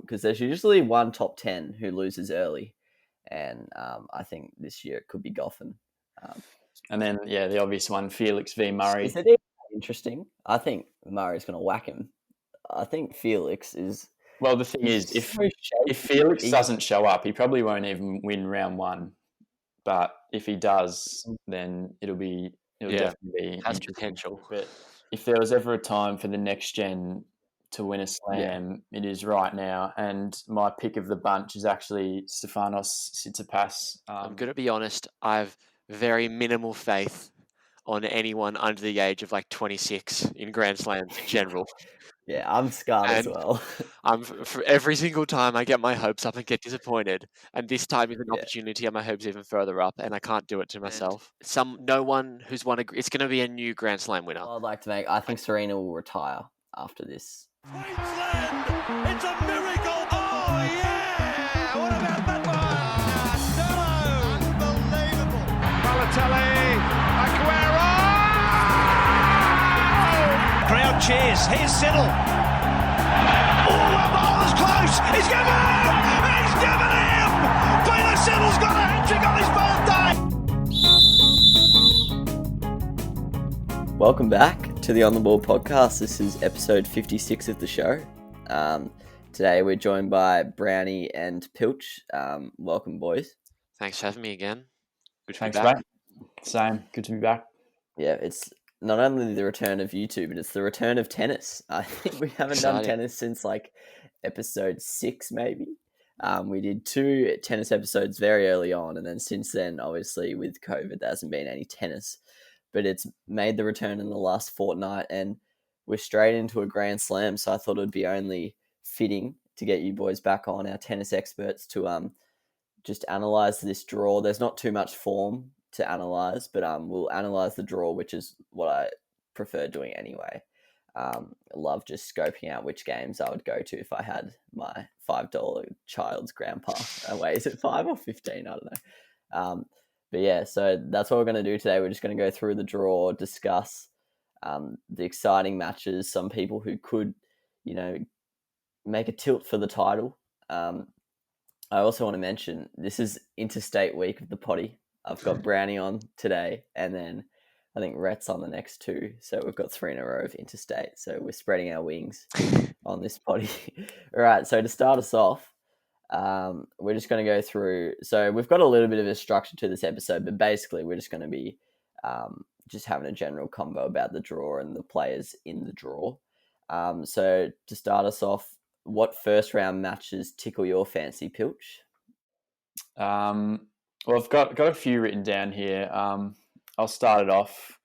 because there's usually one top 10 who loses early, and I think this year it could be Goffin. And then, the obvious one, Felix v. Murray. Is it even interesting? I think Murray's going to whack him. I think Felix is... Well, the thing is, if Felix doesn't show up, he probably won't even win round one. But if he does, then it'll definitely be has potential. But if there was ever a time for the next gen to win a slam, it is right now. And my pick of the bunch is actually Stefanos Tsitsipas. I'm going to be honest. I've very minimal faith on anyone under the age of 26 in Grand Slams in general. Yeah, I'm scarred as well. For every single time I get my hopes up and get disappointed, and this time is an opportunity to get my hopes even further up, and I can't do it to myself. No one who's won it's going to be a new Grand Slam winner. Well, I'd like to I think Serena will retire after this. Queensland! It's a miracle! Oh, yeah! What about that one? Unbelievable! Balotelli! Aguero! Crowd cheers. Here's Siddle. Oh, the ball is close! He's given him! He's given him! Peter Siddle's got a hat-trick on his birthday! Welcome back to the On The Ball podcast. This is episode 56 of the show. Today we're joined by Brownie and Pilch. Welcome, boys. Thanks for having me again. Good to be back. Mate. Same. Good to be back. Yeah, it's not only the return of YouTube, but it's the return of tennis. I think we haven't done tennis since episode 6, maybe. We did 2 tennis episodes very early on, and then since then, obviously, with COVID, there hasn't been any tennis. But it's made the return in the last fortnight, and we're straight into a Grand Slam, so I thought it would be only fitting to get you boys back on, our tennis experts, to just analyse this draw. There's not too much form to analyse, but we'll analyse the draw, which is what I prefer doing anyway. I love just scoping out which games I would go to if I had my $5 child's grandpa away. Is it 5 or 15? I don't know. But yeah, so that's what we're going to do today. We're just going to go through the draw, discuss the exciting matches, some people who could, make a tilt for the title. I also want to mention this is interstate week of the potty. I've got Brownie on today, and then I think Rhett's on the next 2. So we've got 3 in a row of interstate. So we're spreading our wings on this potty. All right, so to start us off, we're just going to go through. So we've got a little bit of a structure to this episode, but basically we're just going to be just having a general convo about the draw and the players in the draw. So to start us off, what first round matches tickle your fancy, Pilch? Well, I've got a few written down here. I'll start it off.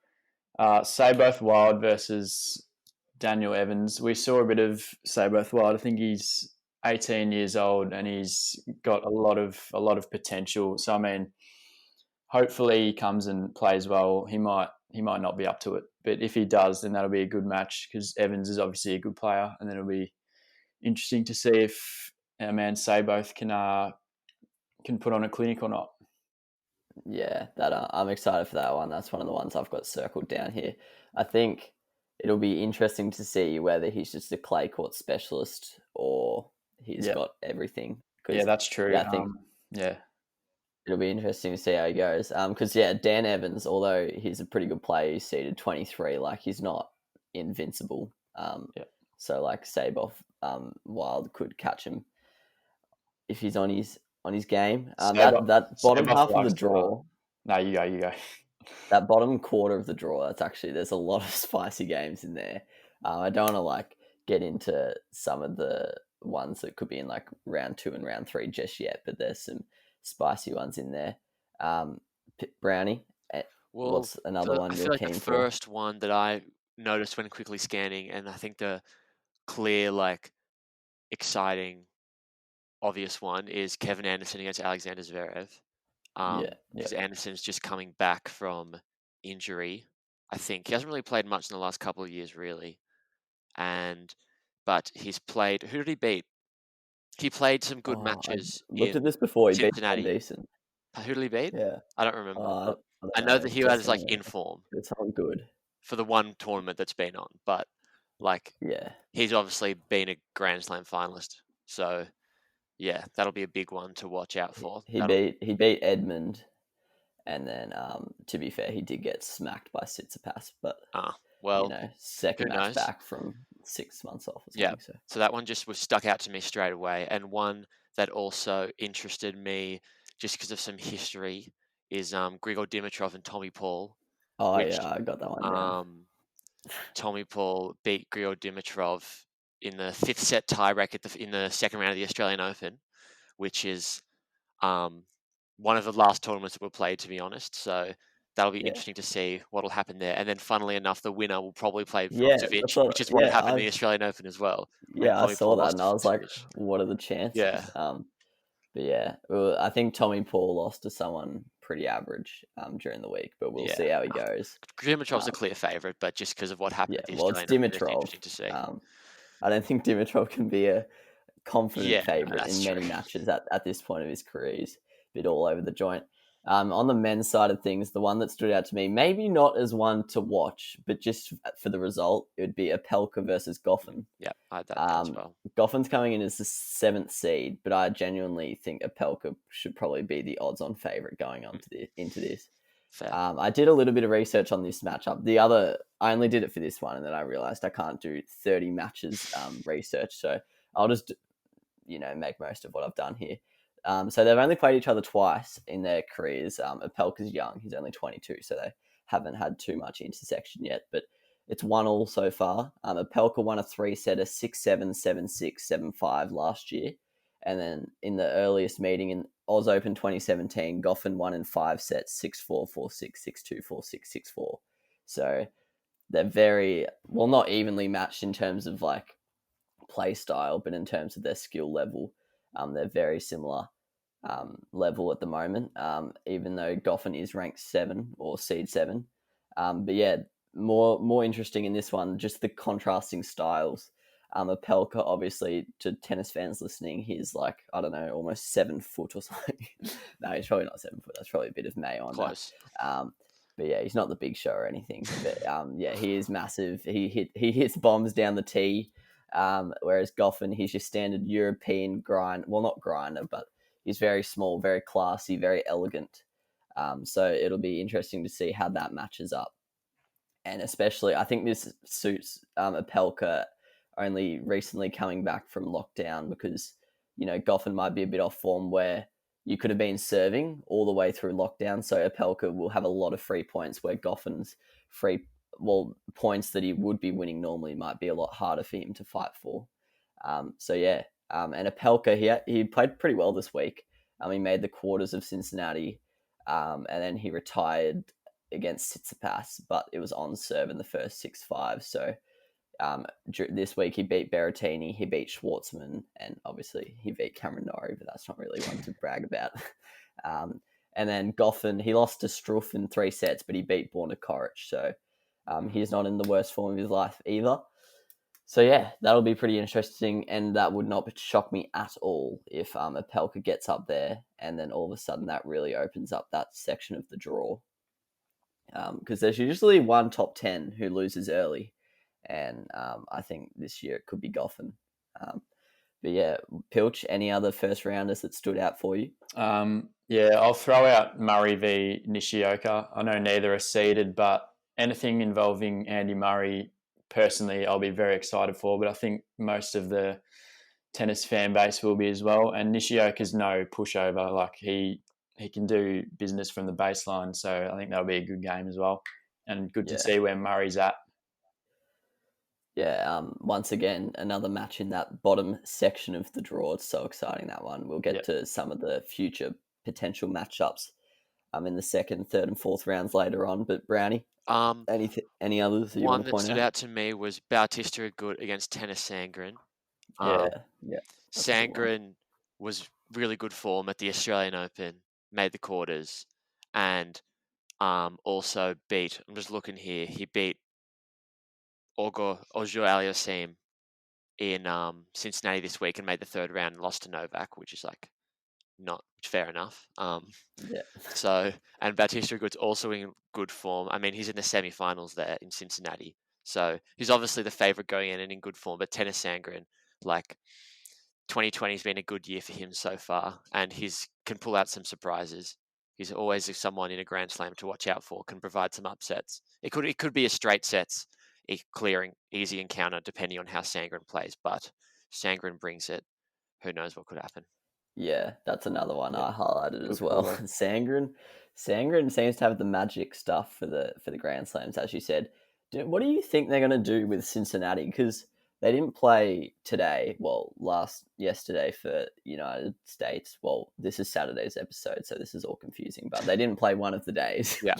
Sayboth Wild versus Daniel Evans. We saw a bit of Sayboth Wild. I think he's 18 years old and he's got a lot of potential. So I mean, hopefully he comes and plays well. He might not be up to it, but if he does, then that'll be a good match because Evans is obviously a good player, and then it'll be interesting to see if our man Sayboth can put on a clinic or not. Yeah, I'm excited for that one. That's one of the ones I've got circled down here. I think it'll be interesting to see whether he's just a clay court specialist or he's got everything. Yeah, that's true. Yeah, I think it'll be interesting to see how he goes. Because Dan Evans, although he's a pretty good player, he's seeded 23. He's not invincible. So Sayboth Wild could catch him if he's on his game. That bottom half of the draw. No, you go. That bottom quarter of the draw, there's a lot of spicy games in there. I don't want to get into some of the ones that could be in round 2 and round 3 just yet, but there's some spicy ones in there. Brownie, what's another one you're keen for? The first one that I noticed when quickly scanning, and I think the clear, exciting, obvious one is Kevin Anderson against Alexander Zverev. Because Anderson's just coming back from injury. I think he hasn't really played much in the last couple of years, really. But he's played. Who did he beat? He played some good matches. I looked at this before. He Cincinnati. beat decent. Who did he beat? Yeah, I don't remember. I know that he was in form. It's all good for the one tournament that's been on, but he's obviously been a Grand Slam finalist. So yeah, that'll be a big one to watch out for. He beat Edmund, and then to be fair, he did get smacked by Tsitsipas, but well, second who match knows? back from 6 months off or Yeah. something. So that one just was stuck out to me straight away, and one that also interested me just because of some history is Grigor Dimitrov and Tommy Paul. Oh yeah, I got that one down. Tommy Paul beat Grigor Dimitrov in the 5th set tiebreak in the second round of the Australian Open, which is one of the last tournaments that were played, to be honest. So that'll be interesting to see what'll happen there. And then, funnily enough, the winner will probably play Djokovic, which is what happened in the Australian Open as well. Yeah, I saw that, and I was like, what are the chances? Yeah. But yeah, I think Tommy Paul lost to someone pretty average during the week, but we'll see how he goes. Dimitrov's a clear favourite, but just because of what happened at the Australian Open, it's interesting to see. I don't think Dimitrov can be a confident favourite in many matches at this point of his career. He's a bit all over the joint. On the men's side of things, the one that stood out to me, maybe not as one to watch, but just for the result, it would be Opelka versus Goffin. Yeah, I had that as well. Goffin's coming in as the 7th seed, but I genuinely think Opelka should probably be the odds-on favourite going on into this. Fair. I did a little bit of research on this matchup. I only did it for this one, and then I realised I can't do 30 matches research, so I'll just make most of what I've done here. So they've only played each other twice in their careers. Opelka's young; he's only 22, so they haven't had too much intersection yet. But it's 1-1 so far. Opelka won a 3-setter 6-7, 7-6, 7-5 last year, and then in the earliest meeting in Oz Open 2017, Goffin won in 5 sets 6-4, 4-6, 6-2, 4-6, 6-4. So they're very not evenly matched in terms of like play style, but in terms of their skill level. They're very similar level at the moment, even though Goffin is ranked 7 or seed 7. But yeah, more interesting in this one, just the contrasting styles. Opelka, obviously, to tennis fans listening, he's like, I don't know, almost 7 foot or something. No, he's probably not 7 foot. That's probably a bit of mayo on Close. that. But yeah, he's not the Big Show or anything. But yeah, he is massive. He hits bombs down the tee. Whereas Goffin, he's your standard European grind. Well, not grinder, but he's very small, very classy, very elegant. So it'll be interesting to see how that matches up. And especially, I think this suits Opelka only recently coming back from lockdown because, Goffin might be a bit off form where you could have been serving all the way through lockdown. So Opelka will have a lot of free points where Goffin's points that he would be winning normally might be a lot harder for him to fight for. So yeah, and Opelka, he played pretty well this week. He made the quarters of Cincinnati, and then he retired against Tsitsipas, but it was on serve in the first 6-5. So this week he beat Berrettini, he beat Schwartzman, and obviously he beat Cameron Norrie, but that's not really one to brag about. And then Goffin, he lost to Struff in 3 sets, but he beat Borna Koric. So he's not in the worst form of his life either. So yeah, that'll be pretty interesting, and that would not shock me at all if Opelka gets up there, and then all of a sudden that really opens up that section of the draw. Because there's usually one top 10 who loses early, and I think this year it could be Goffin. But yeah, Pilch, any other first rounders that stood out for you? Yeah, I'll throw out Murray v Nishioka. I know neither are seeded, but anything involving Andy Murray, personally, I'll be very excited for. But I think most of the tennis fan base will be as well. And Nishioka's no pushover. Like he can do business from the baseline. So I think that'll be a good game as well. And good to see where Murray's at. Yeah, once again, another match in that bottom section of the draw. It's so exciting, that one. We'll get to some of the future potential matchups in the 2nd, 3rd, and 4th rounds later on. But Brownie, any others that you want to point out? One that stood out to me was Bautista Agut against Tennis Sandgren. Sandgren was really good form at the Australian Open, made the quarters, and also beat, I'm just looking here, he beat Ojo Aliassime in Cincinnati this week and made the 3rd round and lost to Novak, which is like not fair enough. So, and Bautista Agut's also in good form. I mean, he's in the semi-finals there in Cincinnati, so he's obviously the favourite going in and in good form. But Tennis Sandgren, like, 2020 has been a good year for him so far, and he's can pull out some surprises. He's always someone in a Grand Slam to watch out for. Can provide some upsets. It could be a straight sets, clearing easy encounter depending on how Sandgren plays. But Sandgren brings it. Who knows what could happen? Yeah, that's another one I highlighted as Good well. call. Sandgren seems to have the magic stuff for the Grand Slams, as you said. What do you think they're going to do with Cincinnati? Because they didn't play today. Well, yesterday for United States. Well, this is Saturday's episode, so this is all confusing. But they didn't play one of the days. Yeah.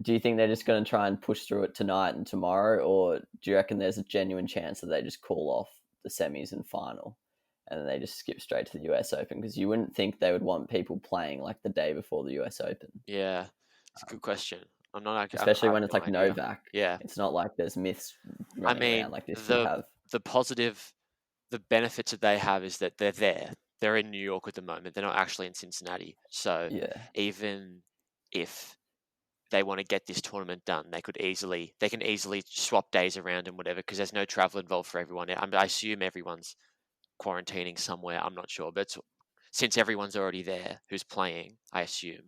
Do you think they're just going to try and push through it tonight and tomorrow, or do you reckon there's a genuine chance that they just call off the semis and final, and then they just skip straight to the US Open? Because you wouldn't think they would want people playing like the day before the US Open. Yeah, it's a good question. I'm not especially when it's no like idea. Novak. Yeah, it's not like there's myths running around like this. The positive, the benefits that they have is that they're there. They're in New York at the moment. They're not actually in Cincinnati. So even if they want to get this tournament done, they can easily swap days around and whatever, because there's no travel involved for everyone. I assume everyone's quarantining somewhere. I'm not sure, but since everyone's already there who's playing, I assume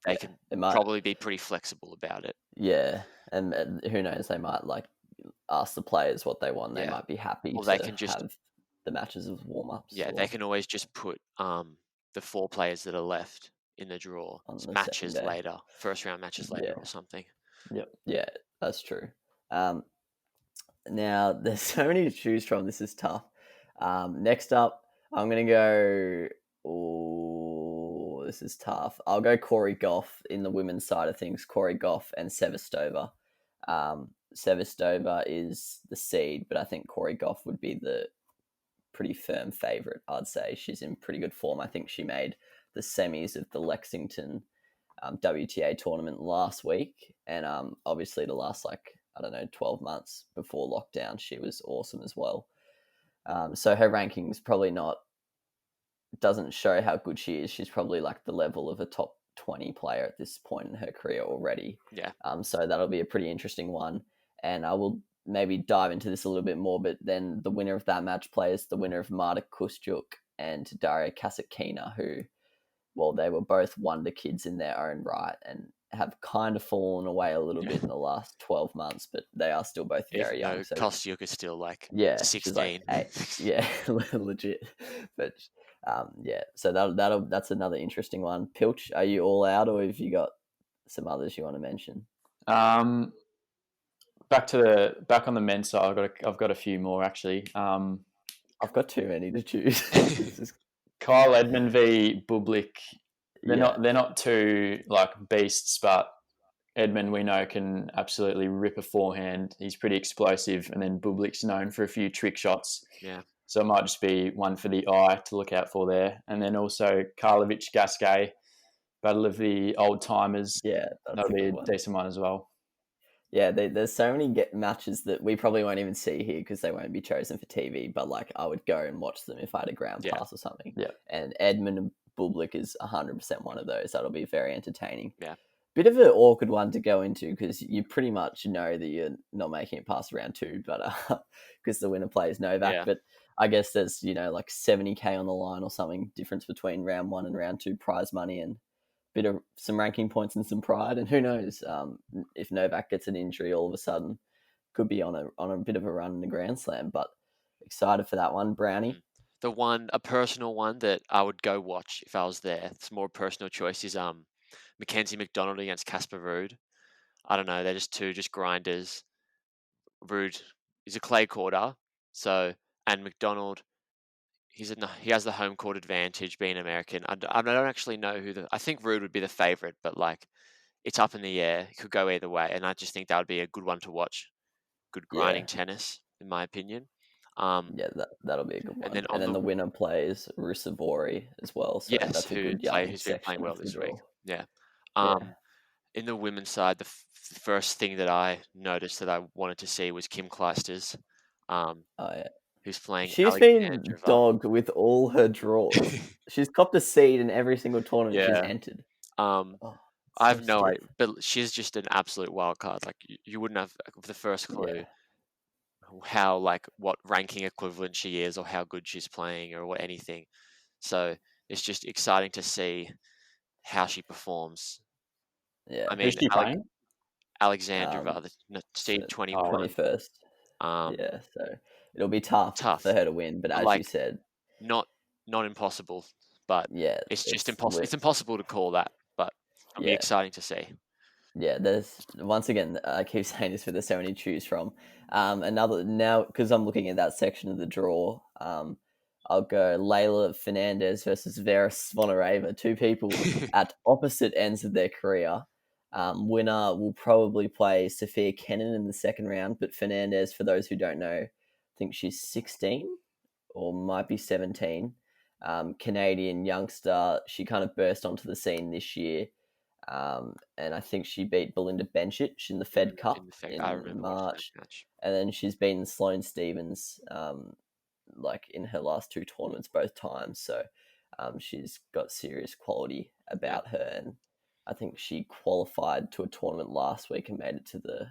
they can probably be pretty flexible about it. Yeah, and who knows? They might like ask the players what they want. They might be happy they can just have the matches as warm-ups. Yeah, they can always just put the 4 players that are left in the draw matches later, first round matches later or something. Yep. Yeah, that's true. Now there's so many to choose from. This is tough. Next up, I'm gonna go. Oh, this is tough. I'll go Corey Goff in the women's side of things. Corey Goff and Sevastova. Sevastova is the seed, but I think Corey Goff would be the pretty firm favourite, I'd say. She's in pretty good form. I think she made the semis of the Lexington WTA tournament last week. And obviously the last, 12 months before lockdown, she was awesome as well. So her ranking's probably doesn't show how good she is. She's probably like the level of a top 20 player at this point in her career already. Yeah. So that'll be a pretty interesting one. And I will maybe dive into this a little bit more, but then the winner of that match plays the winner of Marta Kustyuk and Daria Kasatkina, who, well, they were both wonder kids in their own right and have kind of fallen away a little bit in the last 12 months, but they are still both very young. So Kostyuk is still 16. Legit. But so that's another interesting one. Pilch, are you all out, or have you got some others you want to mention? Back on the men's side, I've got a few more actually. I've got too many to choose. Kyle Edmund v Bublik. They're not two beasts, but Edmund we know can absolutely rip a forehand. He's pretty explosive, and then Bublik's known for a few trick shots. Yeah. So it might just be one for the eye to look out for there. And then also Karlovic Gasquet, battle of the old timers. Yeah, that'll be a decent one as well. Yeah, there's so many matches that we probably won't even see here because they won't be chosen for TV. But I would go and watch them if I had a ground pass or something. Yeah. And Edmund and Bublik is 100% one of those. That'll be very entertaining. Yeah. Bit of an awkward one to go into because you pretty much know that you're not making it past round 2, but because the winner plays Novak. Yeah. But I guess there's 70k on the line or something difference between round 1 and round 2 prize money and bit of some ranking points and some pride, and who knows if Novak gets an injury all of a sudden, could be on a bit of a run in the Grand Slam. But excited for that one. Brownie, a personal one that I would go watch if I was there. It's more personal choice is Mackenzie McDonald against Casper Ruud. I don't know, they're just two grinders. Ruud is a clay courter, and McDonald, he has the home court advantage being American. I don't actually know I think Ruud would be the favorite, but it's up in the air. It could go either way, and I just think that would be a good one to watch. Good grinding tennis, in my opinion. That'll be a good one. And then the winner plays Rusevori as well. So yes, that's a good young who's been playing well this week. Yeah. Yeah. In the women's side, the first thing that I noticed that I wanted to see was Kim Clijsters. Who's playing? She's been dogged with all her draws. She's copped a seed in every single tournament she's entered. I have no idea, but she's just an absolute wild card. You wouldn't have the first clue how like what ranking equivalent she is or how good she's playing or what anything. So it's just exciting to see how she performs. Yeah. I Who's mean, she playing? Alexandrova, the So seed 21. 21st. Um, Yeah, so it'll be tough for tough, her to win, but but as you like said, not impossible, but yeah, it's just it's impossible. It's impossible to call that, but it'll be yeah. exciting to see. Yeah, there's once again, I keep saying this, but there's so many to choose from. Another now because I'm looking at that section of the draw. I'll go Layla Fernandez versus Vera Zvonareva, two people at opposite ends of their career. Winner will probably play Sophia Kenin in the second round, but Fernandez, for those who don't know, I think she's 16 or might be 17. Canadian youngster. She kind of burst onto the scene this year. And I think she beat Belinda Bencic in the Fed Cup I in remember watching March. that match. And then she's beaten Sloane Stephens like in her last two tournaments both times. So she's got serious quality about her. And I think she qualified to a tournament last week and made it to the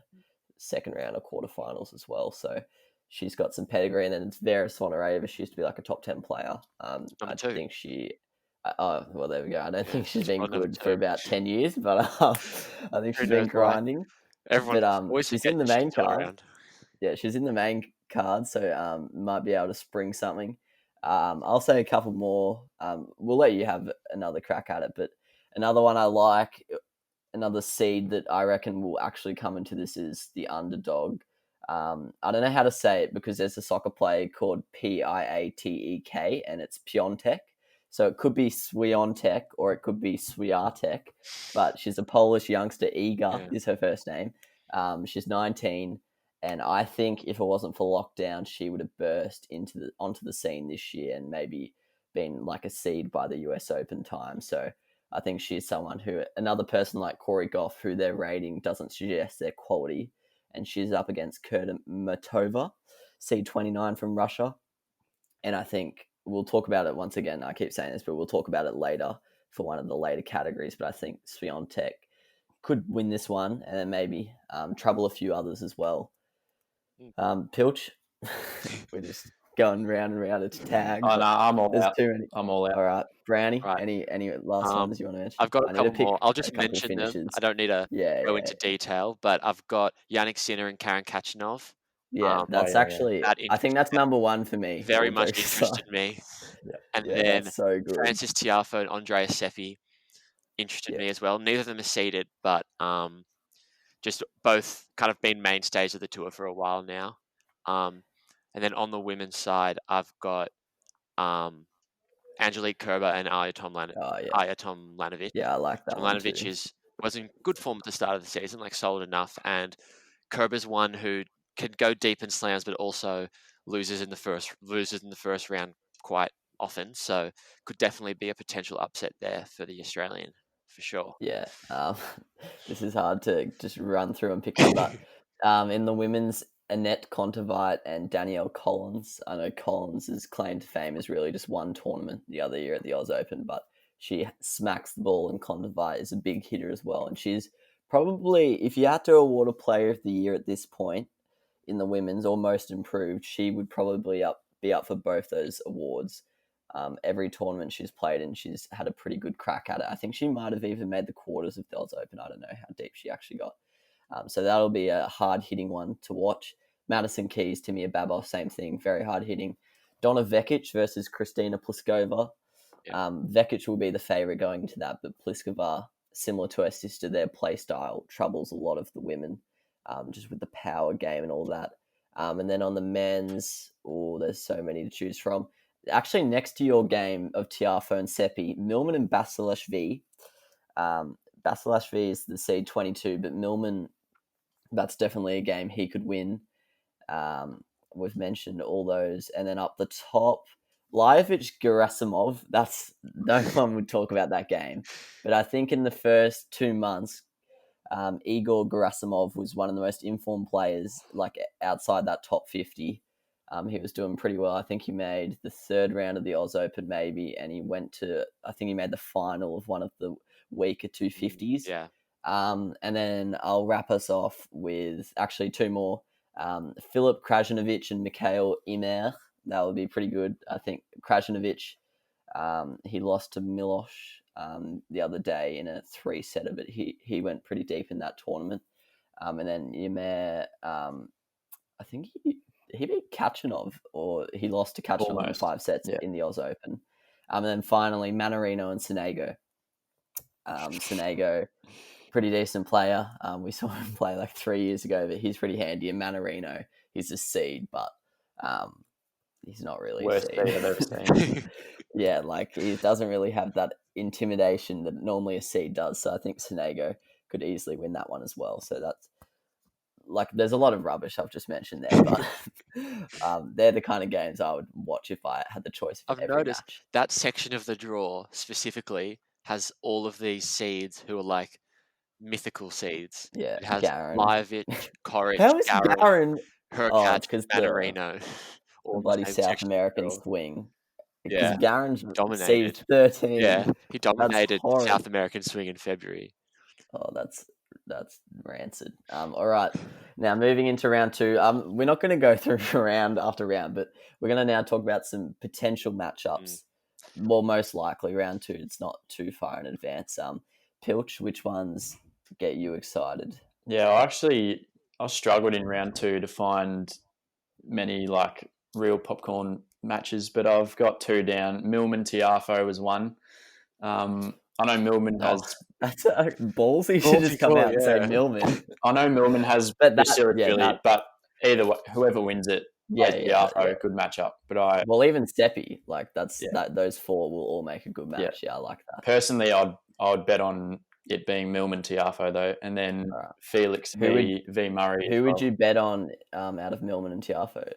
second round of quarterfinals as well. So she's got some pedigree. And then it's Vera Zvonareva. She used to be like a top 10 player. Number I two. think she oh, well, there we go. I don't think she's she's been on number good two. for about 10 years, but I think Who she's been knows why? grinding. Everyone But always she's in forget the that she's main still card. around. Yeah, she's in the main card, so might be able to spring something. I'll say a couple more. We'll let you have another crack at it, but another one I like, another seed that I reckon will actually come into this is the underdog. I don't know how to say it because there's a soccer player called Piatek and it's Piontek. So it could be Swiontek or it could be Swiatek, but she's a Polish youngster. Iga is her first name. She's 19, and I think if it wasn't for lockdown, she would have burst onto the scene this year and maybe been like a seed by the US Open time. So I think she's someone who, another person like Corey Goff, who their rating doesn't suggest their quality, and she's up against Kurmatova, C29 from Russia. And I think we'll talk about it once again. I keep saying this, but we'll talk about it later for one of the later categories. But I think Swiatek could win this one and then maybe trouble a few others as well. Pilch, we're just going round and round. It's tags. Oh, no, I'm all There's out. too many. I'm all out. All right, Brownie. Right. Any last ones you want to mention? I've got I a need to couple pick more. I'll a just couple mention them. finishes. I don't need to go Yeah. into detail, but I've got Yannick Sinner and Karen Kachanov. Yeah, that's actually. That I think that's number one for me. very all much jokes interested aside. me. Yeah. And Yeah, then that's so good. Francis Tiafoe and Andreas Seppi interested me as well. Neither of them are seeded, but just both kind of been mainstays of the tour for a while now. And then on the women's side, I've got Angelique Kerber and Aya Tomljanovic. Yeah, I like that one too. Tomljanovic was in good form at the start of the season, like solid enough, and Kerber's one who can go deep in slams, but also loses in the first round quite often. So could definitely be a potential upset there for the Australian for sure. Yeah, this is hard to just run through and pick them, but in the women's, Annette Kontaveit and Danielle Collins. I know Collins' claim to fame is really just one tournament the other year at the Oz Open, but she smacks the ball, and Kontaveit is a big hitter as well. And she's probably, if you had to award a player of the year at this point in the women's or most improved, she would probably be up for both those awards. Every tournament she's played in, she's had a pretty good crack at it. I think she might have even made the quarters of the Oz Open. I don't know how deep she actually got. So that'll be a hard-hitting one to watch. Madison Keys, Timea Babos, same thing, very hard-hitting. Donna Vekic versus Kristina Pliskova. Vekic will be the favourite going into that, but Pliskova, similar to her sister, their play style troubles a lot of the women, just with the power game and all that. And then on the men's, there's so many to choose from. Actually, next to your game of Tiafoe and Seppi, Millman and Basilashvili. Basilashvili is the seed 22, but Millman, that's definitely a game he could win. We've mentioned all those. And then up the top, Lajovic Gerasimov, that's no one would talk about that game. But I think in the first 2 months, Igor Gerasimov was one of the most informed players, like outside that top 50. He was doing pretty well. I think he made the third round of the Oz Open maybe, and he made the final of one of the weaker 250s. Yeah. And then I'll wrap us off with actually two more. Filip Krajinovic and Mikhail Imer. That would be pretty good. I think Krajinovic, he lost to Milos the other day in a 3-setter, but he went pretty deep in that tournament. And then Imer, I think he beat Kachanov, or he lost to Kachanov in 5 sets in the Oz Open. And then finally, Mannarino and Sonego. Sonego, pretty decent player. We saw him play like 3 years ago, but he's pretty handy. And Mannarino, he's a seed, but he's not really worst a seed. I've ever seen. Yeah, like he doesn't really have that intimidation that normally a seed does. So I think Sonego could easily win that one as well. So that's like, there's a lot of rubbish I've just mentioned there, but they're the kind of games I would watch if I had the choice of I've noticed match. That section of the draw specifically has all of these seeds who are like mythical seeds. Yeah, it has Garin. Lajovic, Coric, How is Garin? Hurkacz, Mannarino. The bloody South American swing. Yeah, Garin's dominated. Seed 13. Yeah, he dominated South American swing in February. Oh, that's rancid. All right, now moving into round 2. We're not going to go through round after round, but we're going to now talk about some potential matchups. Well, most likely round 2. It's not too far in advance. Pilch, which ones get you excited? Yeah, I struggled in round 2 to find many like real popcorn matches, but I've got 2 down. Millman Tiafoe was one. I know Millman has... That's a ballsy. You should just come out and say Millman. I know Millman has versatility, but either way, whoever wins it, Tiafoe, good matchup. But even Seppi, like those 4 will all make a good match. Yeah, I like that. Personally, I would bet on it being Millman Tiafoe though, and then Felix v Murray. Who would you bet on out of Millman and Tiafoe?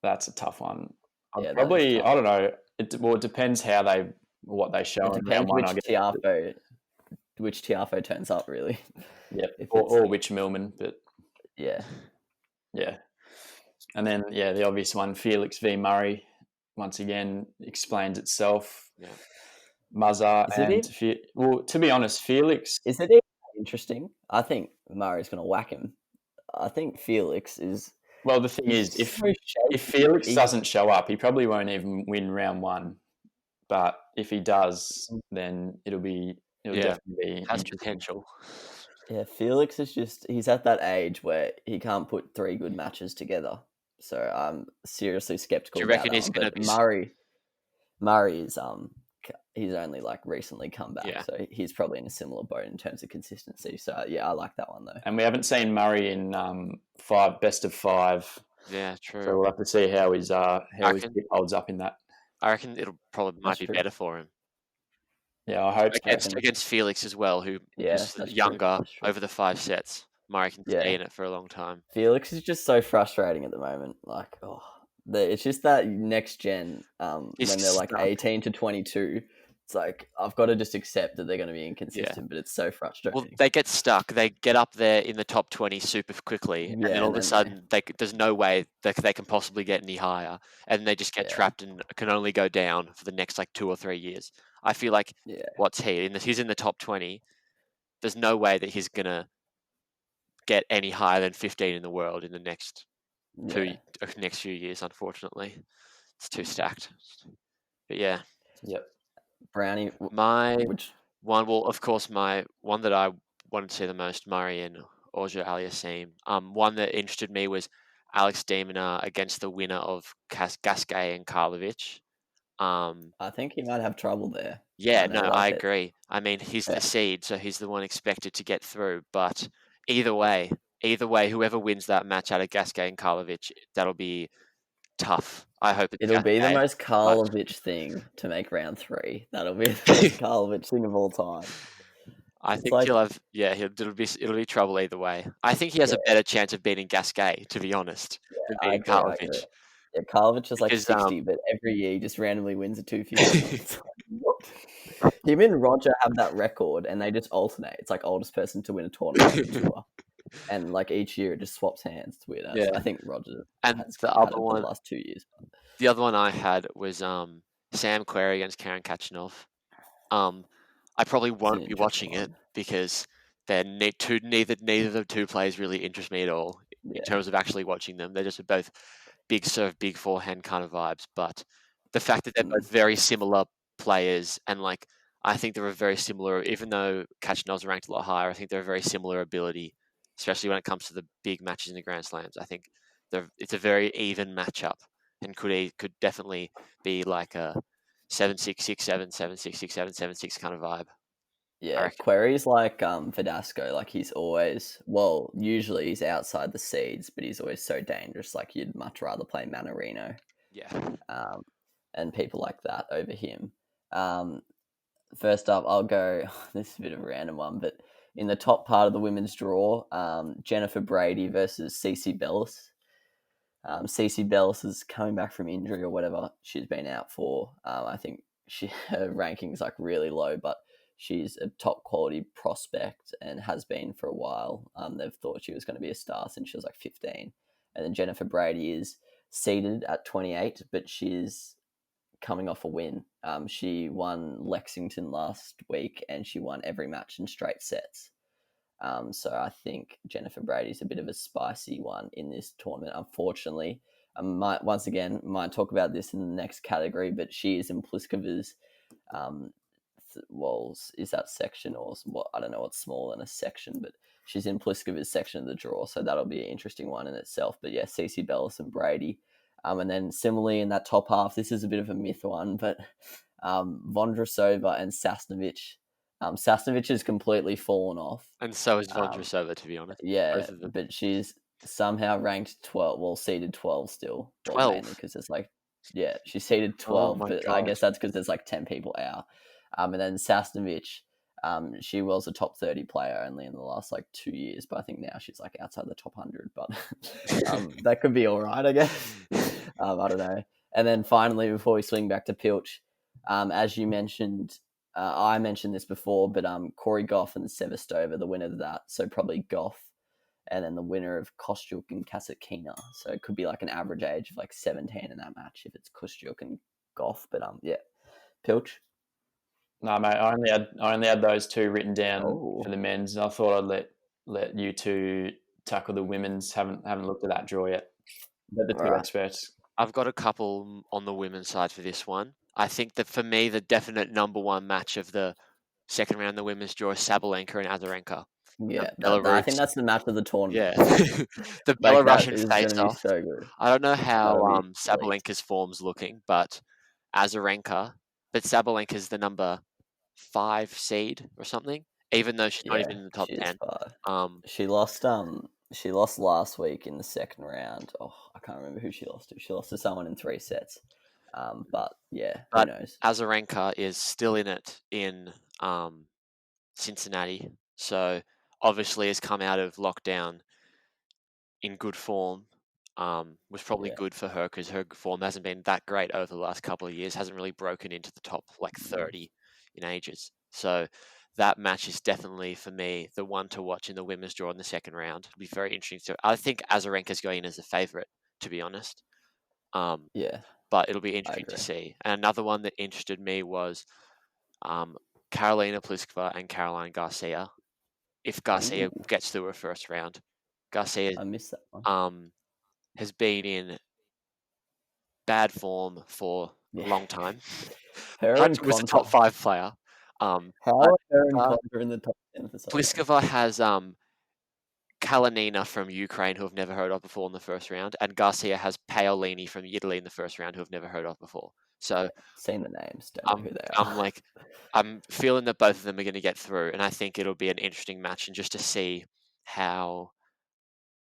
That's a tough one. I don't know. It depends what they show. It depends which Tiafoe turns up, really. Yeah, or which Millman, but yeah. And then the obvious one, Felix v Murray, once again explains itself. Yeah. Mazza to be honest, Felix... Is it interesting? I think Murray's going to whack him. I think Felix is... Well, the thing is, if Felix doesn't show up, he probably won't even win round 1. But if he does, then it'll definitely be has potential. Yeah, Felix is he's at that age where he can't put 3 good matches together. So I'm seriously skeptical. Do you reckon he's going to be... Murray is he's only like recently come back, so he's probably in a similar boat in terms of consistency. So I like that one though. And we haven't seen Murray in best of 5. Yeah, true. So we'll have to see how his hip holds up in that. I reckon it'll might be better for him. Yeah, I hope against Felix as well, who is younger over the 5 sets. Murray can stay in it for a long time. Felix is just so frustrating at the moment. Like, it's just that next gen when they're like 18 to 22. It's like, I've got to just accept that they're going to be inconsistent, but it's so frustrating. Well, they get stuck. They get up there in the top 20 super quickly, and then all of a sudden, there's no way that they can possibly get any higher, and they just get trapped and can only go down for the next 2 or 3 years. I feel like he's in the top 20. There's no way that he's going to get any higher than 15 in the world in the next few years, unfortunately. It's too stacked. But Yep. Brownie, my one that I wanted to see the most, Murray and Auger Aliassime. One that interested me was Alex de Minaur against the winner of Gasquet and Karlovic. I think he might have trouble there. Yeah, I agree. I mean, he's the seed, so he's the one expected to get through. But either way, whoever wins that match out of Gasquet and Karlovic, that'll be tough. I hope it'll be the most Karlovic thing to make round 3. That'll be the most Karlovic thing of all time. I think he'll have. Yeah, it'll be trouble either way. I think he has a better chance of beating Gasquet, to be honest, than beating Karlovic. Yeah, Karlovic is like 60, but every year he just randomly wins a 250. Him and Roger have that record, and they just alternate. It's like oldest person to win a tournament tour. And like each year it just swaps hands. It's weird. I think Roger has the other one the last 2 years. The other one I had was Sam Querrey against Karen Khachanov. I probably won't be watching it because neither of the 2 players really interest me at all. in terms of actually watching them. They're just both big serve, big forehand kind of vibes. But the fact that they're both very similar players, and like I think they're a very similar, even though Kachanow's ranked a lot higher, I think they're a very similar ability, especially when it comes to the big matches in the Grand Slams. I think it's a very even matchup, and could definitely be like a 7-6, 6-7, 7-6, 6-7, 7-6 kind of vibe. Yeah, Query's like Verdasco. Like he's always, well, usually he's outside the seeds, but he's always so dangerous. Like you'd much rather play Manarino. Yeah. And people like that over him. First up, I'll go, this is a bit of a random one, but in the top part of the women's draw, Jennifer Brady versus Cece Bellis. Cece Bellis is coming back from injury or whatever she's been out for. I think her ranking is like really low, but she's a top quality prospect and has been for a while. They've thought she was going to be a star since she was like 15. And then Jennifer Brady is seeded at 28, but she's coming off a win. She won Lexington last week and she won every match in straight sets. So I think Jennifer Brady's a bit of a spicy one in this tournament. Unfortunately, I might talk about this in the next category, but she is in Pliskova's is that section or what? I don't know what's smaller than a section, but she's in Pliskova's section of the draw, so that'll be an interesting one in itself. But yeah, Cece Bellis and Brady. And then similarly in that top half, this is a bit of a myth one, but Vondrasova and Sasnovich. Sasnovich has completely fallen off. And so is Vondrasova, to be honest. Yeah, but she's somehow ranked 12, seeded 12 still. 12? Mainly because it's like, yeah, she's seeded 12, but I guess that's because there's like 10 people out. And then Sasnovich, she was a top 30 player only in the last like 2 years, but I think now she's like outside the top 100, but that could be all right, I guess. I don't know. And then finally, before we swing back to Pilch, as you mentioned, I mentioned this before, but Corey Goff and Sevastova, the winner of that, so probably Goff, and then the winner of Kostyuk and Kasatkina. So it could be like an average age of like 17 in that match if it's Kostyuk and Goff. But yeah, Pilch. No, mate, I only had those two written down for the men's, and I thought I'd let you two tackle the women's. Haven't looked at that draw yet. They're the two experts. I've got a couple on the women's side for this one. I think that for me, the definite number one match of the second round of the women's draw is Sabalenka and Azarenka. Yeah, I think that's the match of the tournament. Yeah, the Belarusian face-off. So good. I don't know how Sabalenka's form's looking, but Sabalenka's the number 5 seed or something, even though she's not even in the top 10. She lost last week in the second round. Oh, I can't remember who she lost to. She lost to someone in 3 sets. But yeah, who knows? Azarenka is still in it in Cincinnati, so obviously has come out of lockdown in good form. Was probably good for her because her form hasn't been that great over the last couple of years. Hasn't really broken into the top like 30 in ages. So that match is definitely for me the one to watch in the women's draw in the second round. It'll be very interesting. I think Azarenka's going in as a favorite, to be honest. But it'll be interesting to see. And another one that interested me was Karolina Pliskova and Caroline Garcia. If Garcia gets through her first round, Garcia I missed that one. Has been in bad form for a long time. She was a top 5 player. How are her and Konta in the top 10 for so Pliskova has Kalinina from Ukraine, who I've never heard of before in the first round, and Garcia has Paolini from Italy in the first round, who I've never heard of before. So seen the names, don't know who they are. I'm feeling that both of them are going to get through, and I think it'll be an interesting match, and just to see how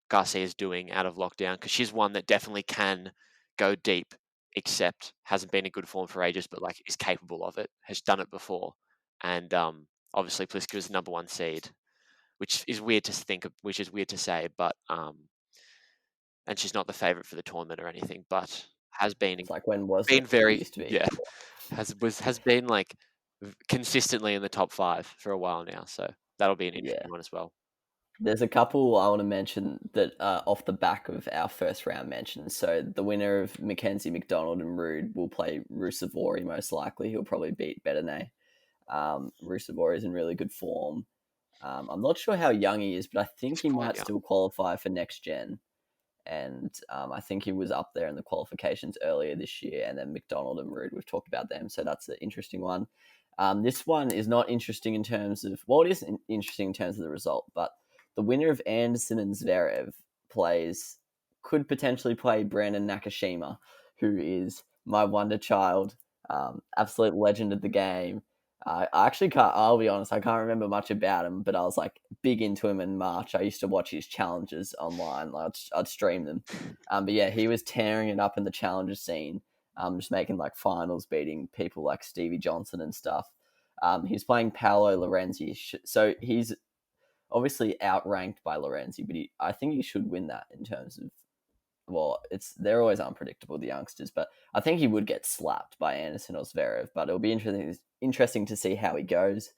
Garcia is doing out of lockdown, because she's one that definitely can go deep, except hasn't been in good form for ages, but like is capable of it, has done it before, and obviously Pliskova is the number 1 seed, which is weird to say, but and she's not the favorite for the tournament or anything, but has been like when was been it? very Used to be. Yeah, has been like consistently in the top 5 for a while now, so that'll be an interesting one as well. There's a couple I want to mention that are off the back of our first round mentions. So the winner of Mackenzie McDonald and Rude will play Rusevori most likely. He'll probably beat Bedene. Rusevori is in really good form. I'm not sure how young he is, but I think he might young. still qualify for next gen. And I think he was up there in the qualifications earlier this year. And then McDonald and Rude, we've talked about them. So that's an interesting one. This one is not interesting in terms of, well, it is interesting in terms of the result, but the winner of Anderson and Zverev could potentially play Brandon Nakashima, who is my wonder child, absolute legend of the game. I actually can't, I'll be honest, I can't remember much about him, but I was like big into him in March. I used to watch his challenges online. I'd stream them. But yeah, he was tearing it up in the challenger scene, just making like finals, beating people like Stevie Johnson and stuff. He's playing Paolo Lorenzi. So he's obviously outranked by Lorenzi, but I think he should win that in terms of, well, they're always unpredictable, the youngsters, but I think he would get slapped by Anderson or Zverev, but it'll be interesting to see how he goes.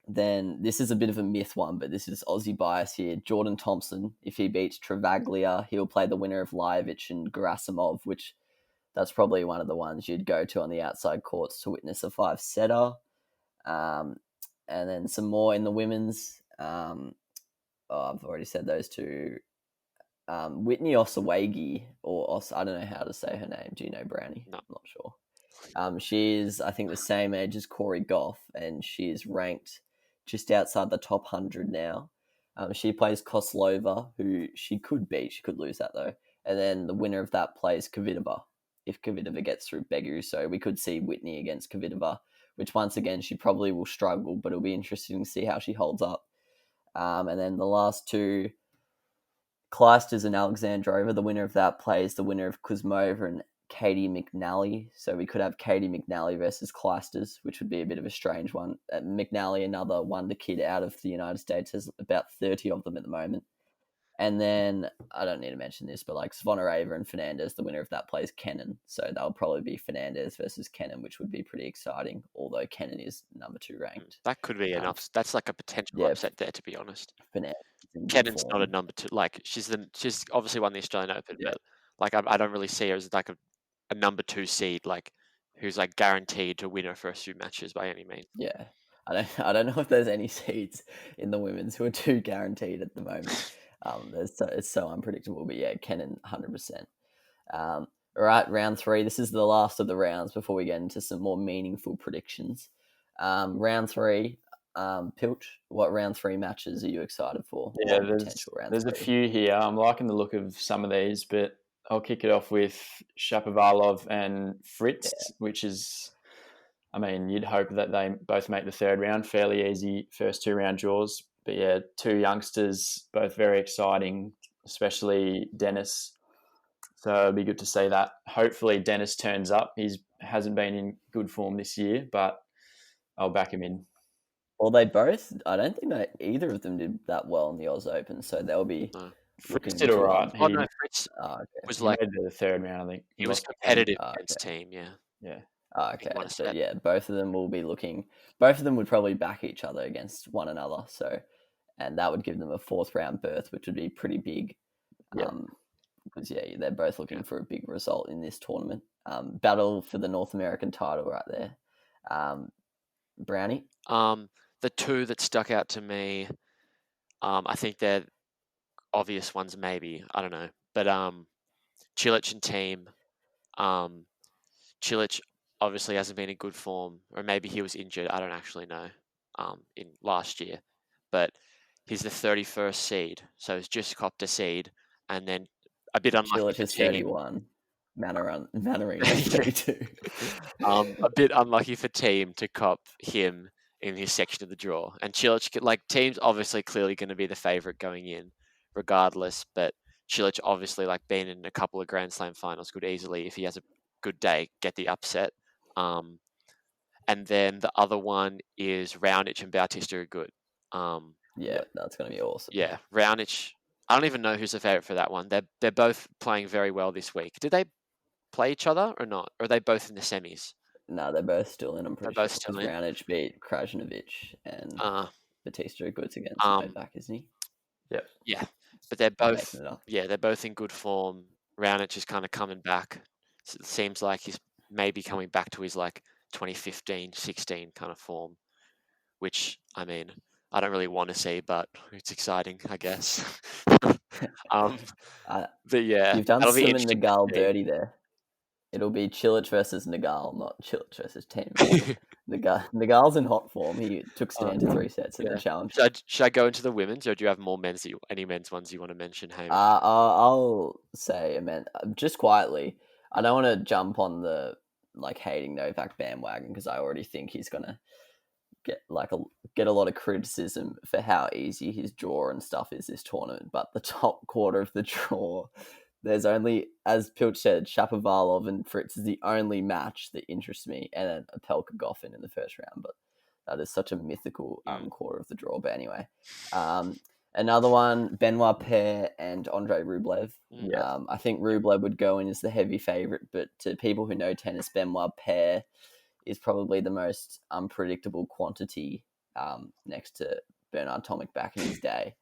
Then this is a bit of a myth one, but this is Aussie bias here. Jordan Thompson, if he beats Travaglia, he'll play the winner of Lajovic and Gerasimov, which that's probably one of the ones you'd go to on the outside courts to witness a 5-setter. And then some more in the women's. I've already said those two. Whitney Osawagi, I don't know how to say her name. Do you know, Brownie? No. I'm not sure. She is, I think, the same age as Corey Goff, and she is ranked just outside the top 100 now. She plays Koslova, who she could beat. She could lose that, though. And then the winner of that plays Kvitova, if Kvitova gets through Begu. So we could see Whitney against Kvitova, which once again, she probably will struggle, but it'll be interesting to see how she holds up. And then the last two, Kleisters and Alexandrova, the winner of that plays the winner of Kuzmova and Katie McNally. So we could have Katie McNally versus Kleisters, which would be a bit of a strange one. McNally, another wonder kid out of the United States, has about 30 of them at the moment. And then, I don't need to mention this, but like Zvonareva and Fernandez, the winner of that plays Kenin. So that'll probably be Fernandez versus Kenin, which would be pretty exciting, although Kenin is number 2 ranked. That could be that's like a potential upset there, to be honest. Fernandez Kenin's not a number 2. Like, she's obviously won the Australian Open, but like I don't really see her as like a number 2 seed, like who's like guaranteed to win her first few matches by any means. Yeah. I don't know if there's any seeds in the women's who are too guaranteed at the moment. It's so unpredictable, but yeah, Kenin 100%. All right, round 3. This is the last of the rounds before we get into some more meaningful predictions. Round 3, Pilch, what round 3 matches are you excited for? Yeah, there's a few here. I'm liking the look of some of these, but I'll kick it off with Shapovalov and Fritz, which is, I mean, you'd hope that they both make the third round. Fairly easy first 2 round draws. But yeah, 2 youngsters, both very exciting, especially Dennis. So it'll be good to see that. Hopefully Dennis turns up. He hasn't been in good form this year, but I'll back him in. Well, I don't think that either of them did that well in the Oz Open, so they'll be... Fritz did all right. Fritz was he made the third round, I think. He was competitive against team, yeah. Yeah. Okay, but yeah, both of them will be looking... Both of them would probably back each other against one another, and that would give them a 4th round berth, which would be pretty big. Because, they're both looking for a big result in this tournament. Battle for the North American title right there. Brownie? The 2 that stuck out to me, I think they're obvious ones maybe. I don't know. But Cilic and team. Cilic obviously hasn't been in good form, or maybe he was injured. I don't actually know. In last year, but he's the 31st seed, so he's just copped a seed, and then a bit unlucky. Cilic is 31. Mannering is 32. A bit unlucky for team to cop him in his section of the draw, and Cilic, like, team's obviously clearly going to be the favourite going in, regardless. But Cilic obviously, like, been in a couple of Grand Slam finals, could easily, if he has a good day, get the upset. And then the other one is Raonic and Bautista are good. That's going to be awesome. Yeah, Raonic. I don't even know who's the favourite for that one. They're both playing very well this week. Did they play each other or not? Or are they both in the semis? No, they're both still in. I'm pretty sure. Both still in. Raonic beat Krajinovic, and Bautista are good against Novak, isn't he? Yep. Yeah, but they're both. Yeah, they're both in good form. Raonic is kind of coming back. It seems like he's maybe coming back to his like 2015, 16 kind of form, which, I mean, I don't really want to see, but it's exciting, I guess. Uh, But yeah, You've done that'll be Sim and interesting to Nagal see. dirty there. It'll be Chilich versus Nagal, not Chilich versus Tim. Nagal's in hot form. He took Stan to 3 sets in the challenge. Should I go into the women's, or do you have more any men's ones you want to mention, Hamish? I'll say, just quietly, I don't want to jump on the hating Novak bandwagon because I already think he's gonna get a lot of criticism for how easy his draw and stuff is this tournament. But the top quarter of the draw, there's only, as Pilch said, Shapovalov and Fritz is the only match that interests me, and then a Pelka Goffin in the first round. But that is such a mythical quarter of the draw. But anyway, another one, Benoit Paire and Andrei Rublev. Yeah. I think Rublev would go in as the heavy favorite, but to people who know tennis, Benoit Paire is probably the most unpredictable quantity next to Bernard Tomic back in his day.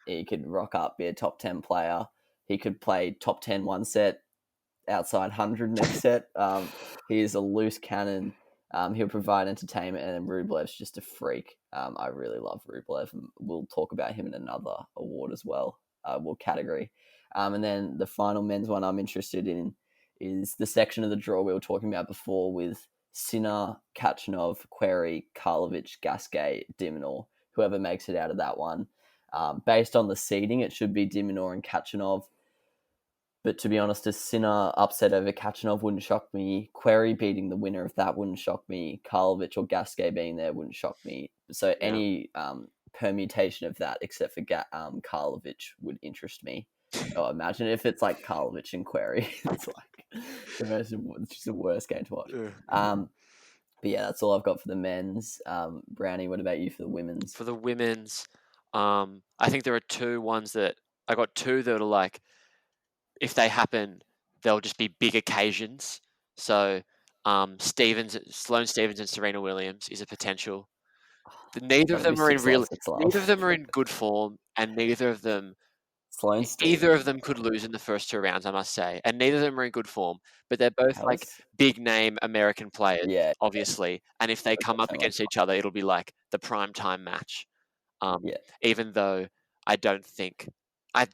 He could rock up, be a top 10 player. He could play top 10 one set, outside 100 next set. He is a loose cannon. He'll provide entertainment, and Rublev's just a freak. I really love Rublev, and we'll talk about him in another award as well, category. And then the final men's one I'm interested in is the section of the draw we were talking about before with Sinner, Kachanov, Querrey, Karlovic, Gasquet, Dimonor, whoever makes it out of that one. Based on the seeding, it should be Dimonor and Kachanov. But to be honest, a Sinner upset over Kachanov wouldn't shock me. Querrey beating the winner of that wouldn't shock me. Karlovic or Gasquet being there wouldn't shock me. So any permutation of that, except for Karlovic, would interest me. Oh, imagine if it's like Karlovic and Querrey. It's like it's just the worst game to watch. But yeah, that's all I've got for the men's. Brownie, what about you for the women's? For the women's, I think there are I got two that are like, if they happen, they'll just be big occasions. So Sloane Stephens and Serena Williams is a potential. Neither of them are in good form, and neither of them could lose in the first 2 rounds, I must say. And neither of them are in good form, but they're both big name American players, obviously. And if they come up against each other, it'll be like the prime time match. Even though if I'm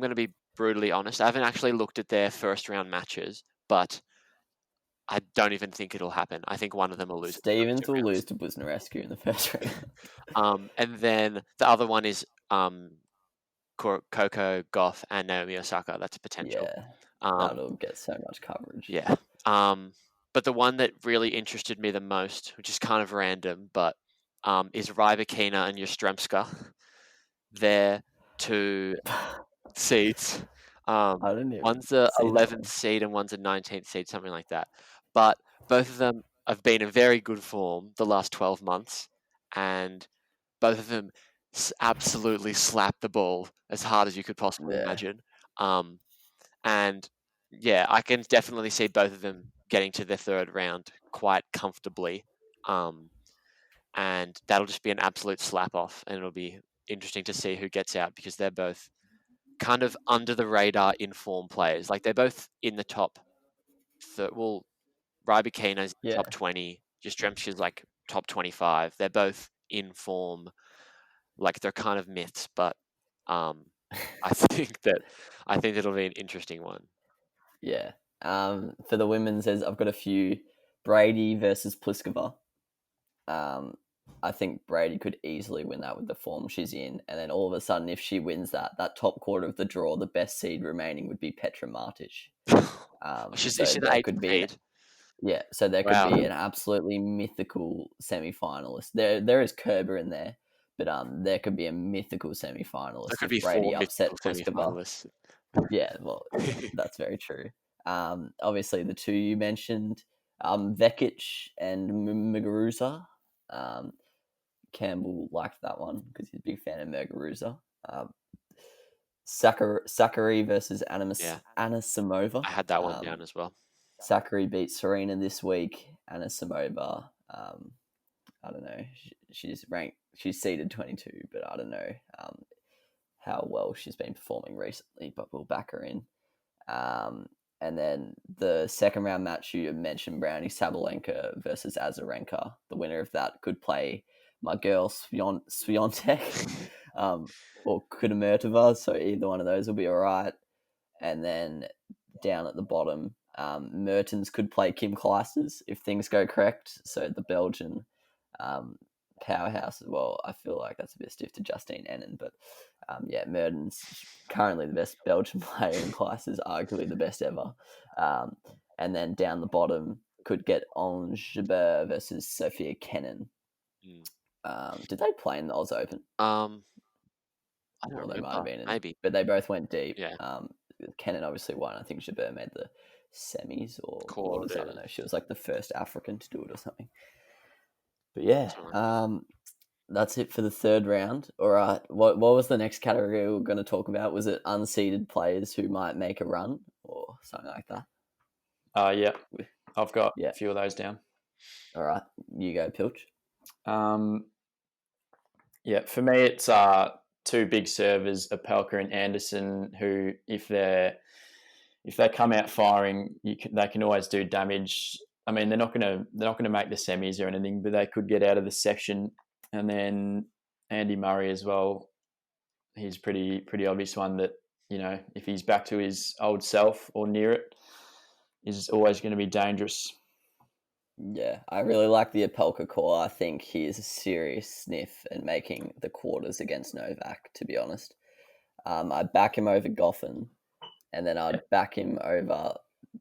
going to be brutally honest, I haven't actually looked at their first round matches, but I don't even think it'll happen. I think one of them will lose. Stevens will lose to Busnarescu in the first round. And then the other one is Coco Gauff and Naomi Osaka. That's a potential. Yeah, that'll get so much coverage. Yeah. But the one that really interested me the most, which is kind of random, but is Rybakina and Yastremska. They're 2 seeds. One's a 11th seed and one's a 19th seed, something like that. But both of them have been in very good form the last 12 months, and both of them absolutely slap the ball as hard as you could possibly imagine. And yeah, I can definitely see both of them getting to the third round quite comfortably. And that'll just be an absolute slap off, and it'll be interesting to see who gets out, because they're both kind of under the radar informed players. Like, they're both in the top Rybakina's top 20, Yastremska's like top 25. They're both in form. Like, they're kind of myths, but I think it'll be an interesting one. Yeah. For the women's, I've got a few. Brady versus Pliskova. I think Brady could easily win that with the form she's in. And then all of a sudden, if she wins that top quarter of the draw, the best seed remaining would be Petra Martic. She's in the 8th seed. Yeah, so there could be an absolutely mythical semi-finalist. There is Kerber in there, but there could be a mythical semi-finalist. There could be Brady 4 upset semi-finalists. Yeah, well, that's very true. Obviously, the two you mentioned, Vekic and Muguruza. Campbell liked that one because he's a big fan of Muguruza. Sakkari versus Anisimova. I had that one down as well. Sakkari beat Serena this week. Anisimova, I don't know. She's seeded 22, but I don't know how well she's been performing recently, but we'll back her in. And then the second round match you mentioned, Brownie, Sabalenka versus Azarenka. The winner of that could play my girl Swiatek or Kudermetova. So either one of those will be all right. And then down at the bottom, Mertens could play Kim Clijsters if things go correct. So the Belgian powerhouse as well. I feel like that's a bit stiff to Justine Ennen, but Mertens currently the best Belgian player, and Clijsters arguably the best ever. And then down the bottom could get Ons Jabeur versus Sophia Kenin. Did they play in the Oz Open? I don't Well, remember. they might have been, Maybe. but they both went deep. Yeah. Kenin obviously won. I think Jabeur made the semis or quarters. I don't know. She was like the first African to do it or something. But yeah, that's it for the third round. All right. What was the next category we were going to talk about? Was it unseeded players who might make a run or something like that? Yeah. I've got a few of those down. All right. You go, Pilch. Yeah, for me, it's two big servers, Opelka and Anderson, who if they come out firing, they can always do damage. I mean, they're not gonna make the semis or anything, but they could get out of the section. And then Andy Murray as well. He's pretty obvious one that, you know, if he's back to his old self or near it, is always going to be dangerous. Yeah, I really like the Opelka call. I think he is a serious sniff at making the quarters against Novak, to be honest. I'd back him over Goffin, and then I'd back him over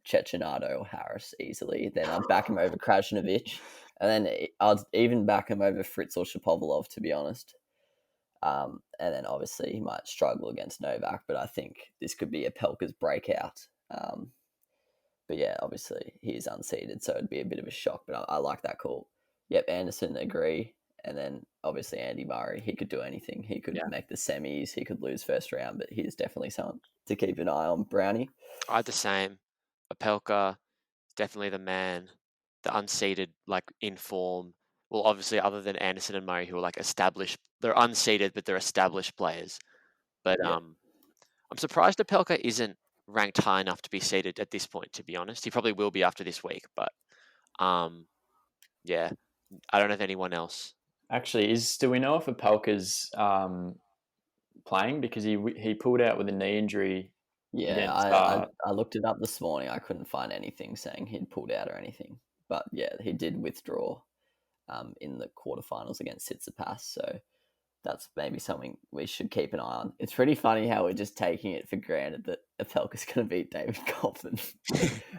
Cecchinato or Harris easily. Then I'd back him over Krajinovic, and then I'd even back him over Fritz or Shapovalov, to be honest. And then obviously he might struggle against Novak, but I think this could be Opelka's breakout. But yeah, obviously he's unseeded, so it'd be a bit of a shock, but I like that call. Yep, Anderson, agree. And then obviously Andy Murray, he could do anything. He could make the semis, he could lose first round, but he's definitely someone to keep an eye on. Brownie? I had the same. Opelka, definitely the man. The unseeded, like in form. Well, obviously, other than Anderson and Murray, who are like established, they're unseeded, but they're established players. But I'm surprised Opelka isn't ranked high enough to be seeded at this point, to be honest. He probably will be after this week, but yeah, I don't know if anyone else. Actually, do we know if Opelka's playing? Because he pulled out with a knee injury. Yeah, I looked it up this morning. I couldn't find anything saying he'd pulled out or anything. But yeah, he did withdraw in the quarterfinals against Tsitsipas, so that's maybe something we should keep an eye on. It's pretty funny how we're just taking it for granted that Opelka's going to beat David Goffin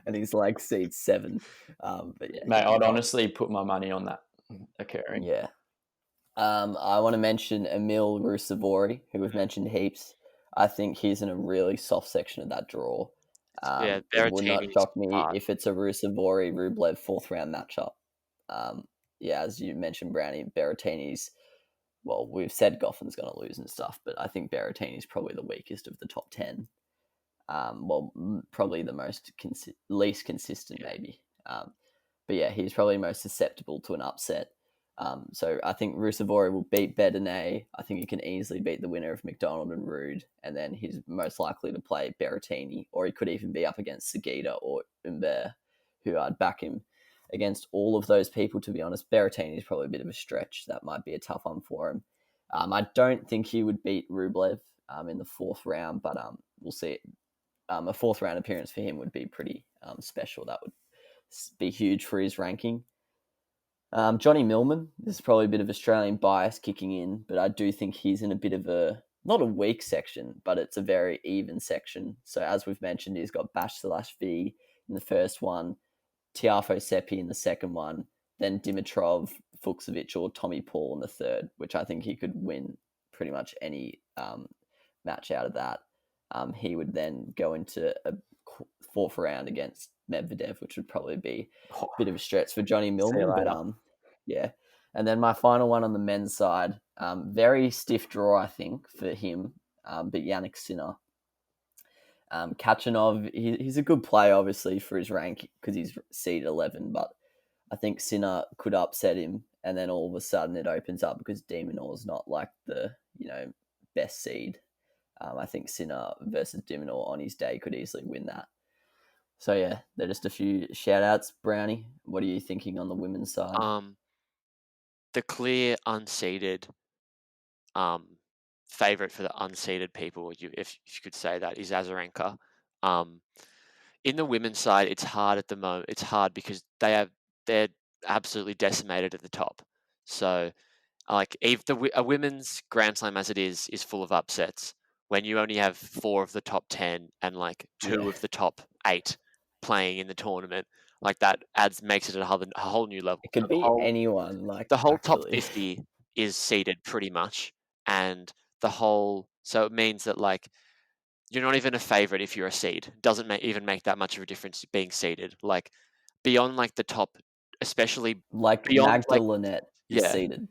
and he's like seed 7. But yeah, mate, I'd honestly put my money on that occurring. Yeah. I want to mention Emil Rusevori, who we've mentioned heaps. I think he's in a really soft section of that draw. It would not shock me if it's a Rusevori-Rublev 4th round matchup. As you mentioned, Brownie, Berrettini's, well, we've said Goffin's going to lose and stuff, but I think Berrettini's probably the weakest of the top 10. Probably the least consistent, maybe. But yeah, he's probably most susceptible to an upset. So I think Rusevori will beat Bedene. I think he can easily beat the winner of McDonald and Rude, and then he's most likely to play Berrettini, or he could even be up against Sagita or Humbert, who I'd back him against all of those people, to be honest. Berrettini is probably a bit of a stretch. That might be a tough one for him. I don't think he would beat Rublev in the 4th round, but we'll see. A 4th round appearance for him would be pretty special. That would be huge for his ranking. Johnny Millman, this is probably a bit of Australian bias kicking in, but I do think he's in a bit of not a weak section, but it's a very even section. So as we've mentioned, he's got Bash/V in the first one, Tiafoe Seppi in the second one, then Dimitrov, Fucsovic, or Tommy Paul in the third, which I think he could win pretty much any match out of that. He would then go into a 4th round against Medvedev, which would probably be a bit of a stretch for Johnny Millman. But yeah. And then my final one on the men's side, very stiff draw, I think, for him, but Yannick Sinner. Kachanov, he's a good player, obviously, for his rank because he's seed 11, but I think Sinner could upset him, and then all of a sudden it opens up because De Minaur is not like the best seed. I think Sinner versus De Minaur on his day could easily win that. So yeah, they're just a few shout outs. Brownie, what are you thinking on the women's side? The clear unseeded favorite for the unseeded people, if you could say that, is Azarenka. In the women's side, it's hard at the moment. It's hard because they're absolutely decimated at the top. So, like, if a women's Grand Slam as it is full of upsets. When you only have 4 of the top 10 and like 2 of the top 8 playing in the tournament, like that makes it a whole new level. It could be anyone. Like the whole actually. top 50 is seeded pretty much, and so it means that like you're not even a favorite if you're a seed. Doesn't even make that much of a difference being seeded. Like beyond like the top, especially like beyond Magda Linette is seeded.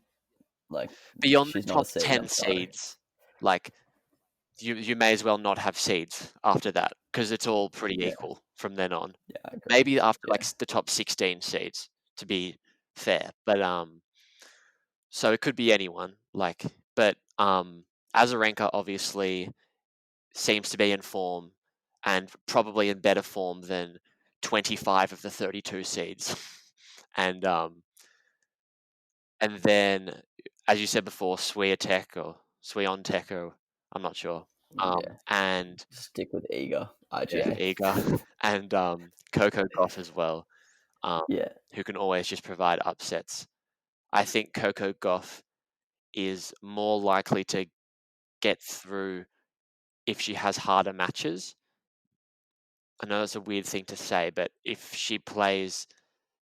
Like beyond she's the not a top seed, 10 seeds, like you may as well not have seeds after that because it's all pretty equal from then on. Yeah, I agree. Maybe after like the top 16 seeds to be fair, but so it could be anyone. But Azarenka obviously seems to be in form and probably in better form than 25 of the 32 seeds, and then as you said before, Swiatek or Swiatek, or I'm not sure. And stick with Iga, IGA. Iga, and Coco Gauff as well. Who can always just provide upsets. I think Coco Gauff is more likely to get through if she has harder matches. I know it's a weird thing to say, but if she plays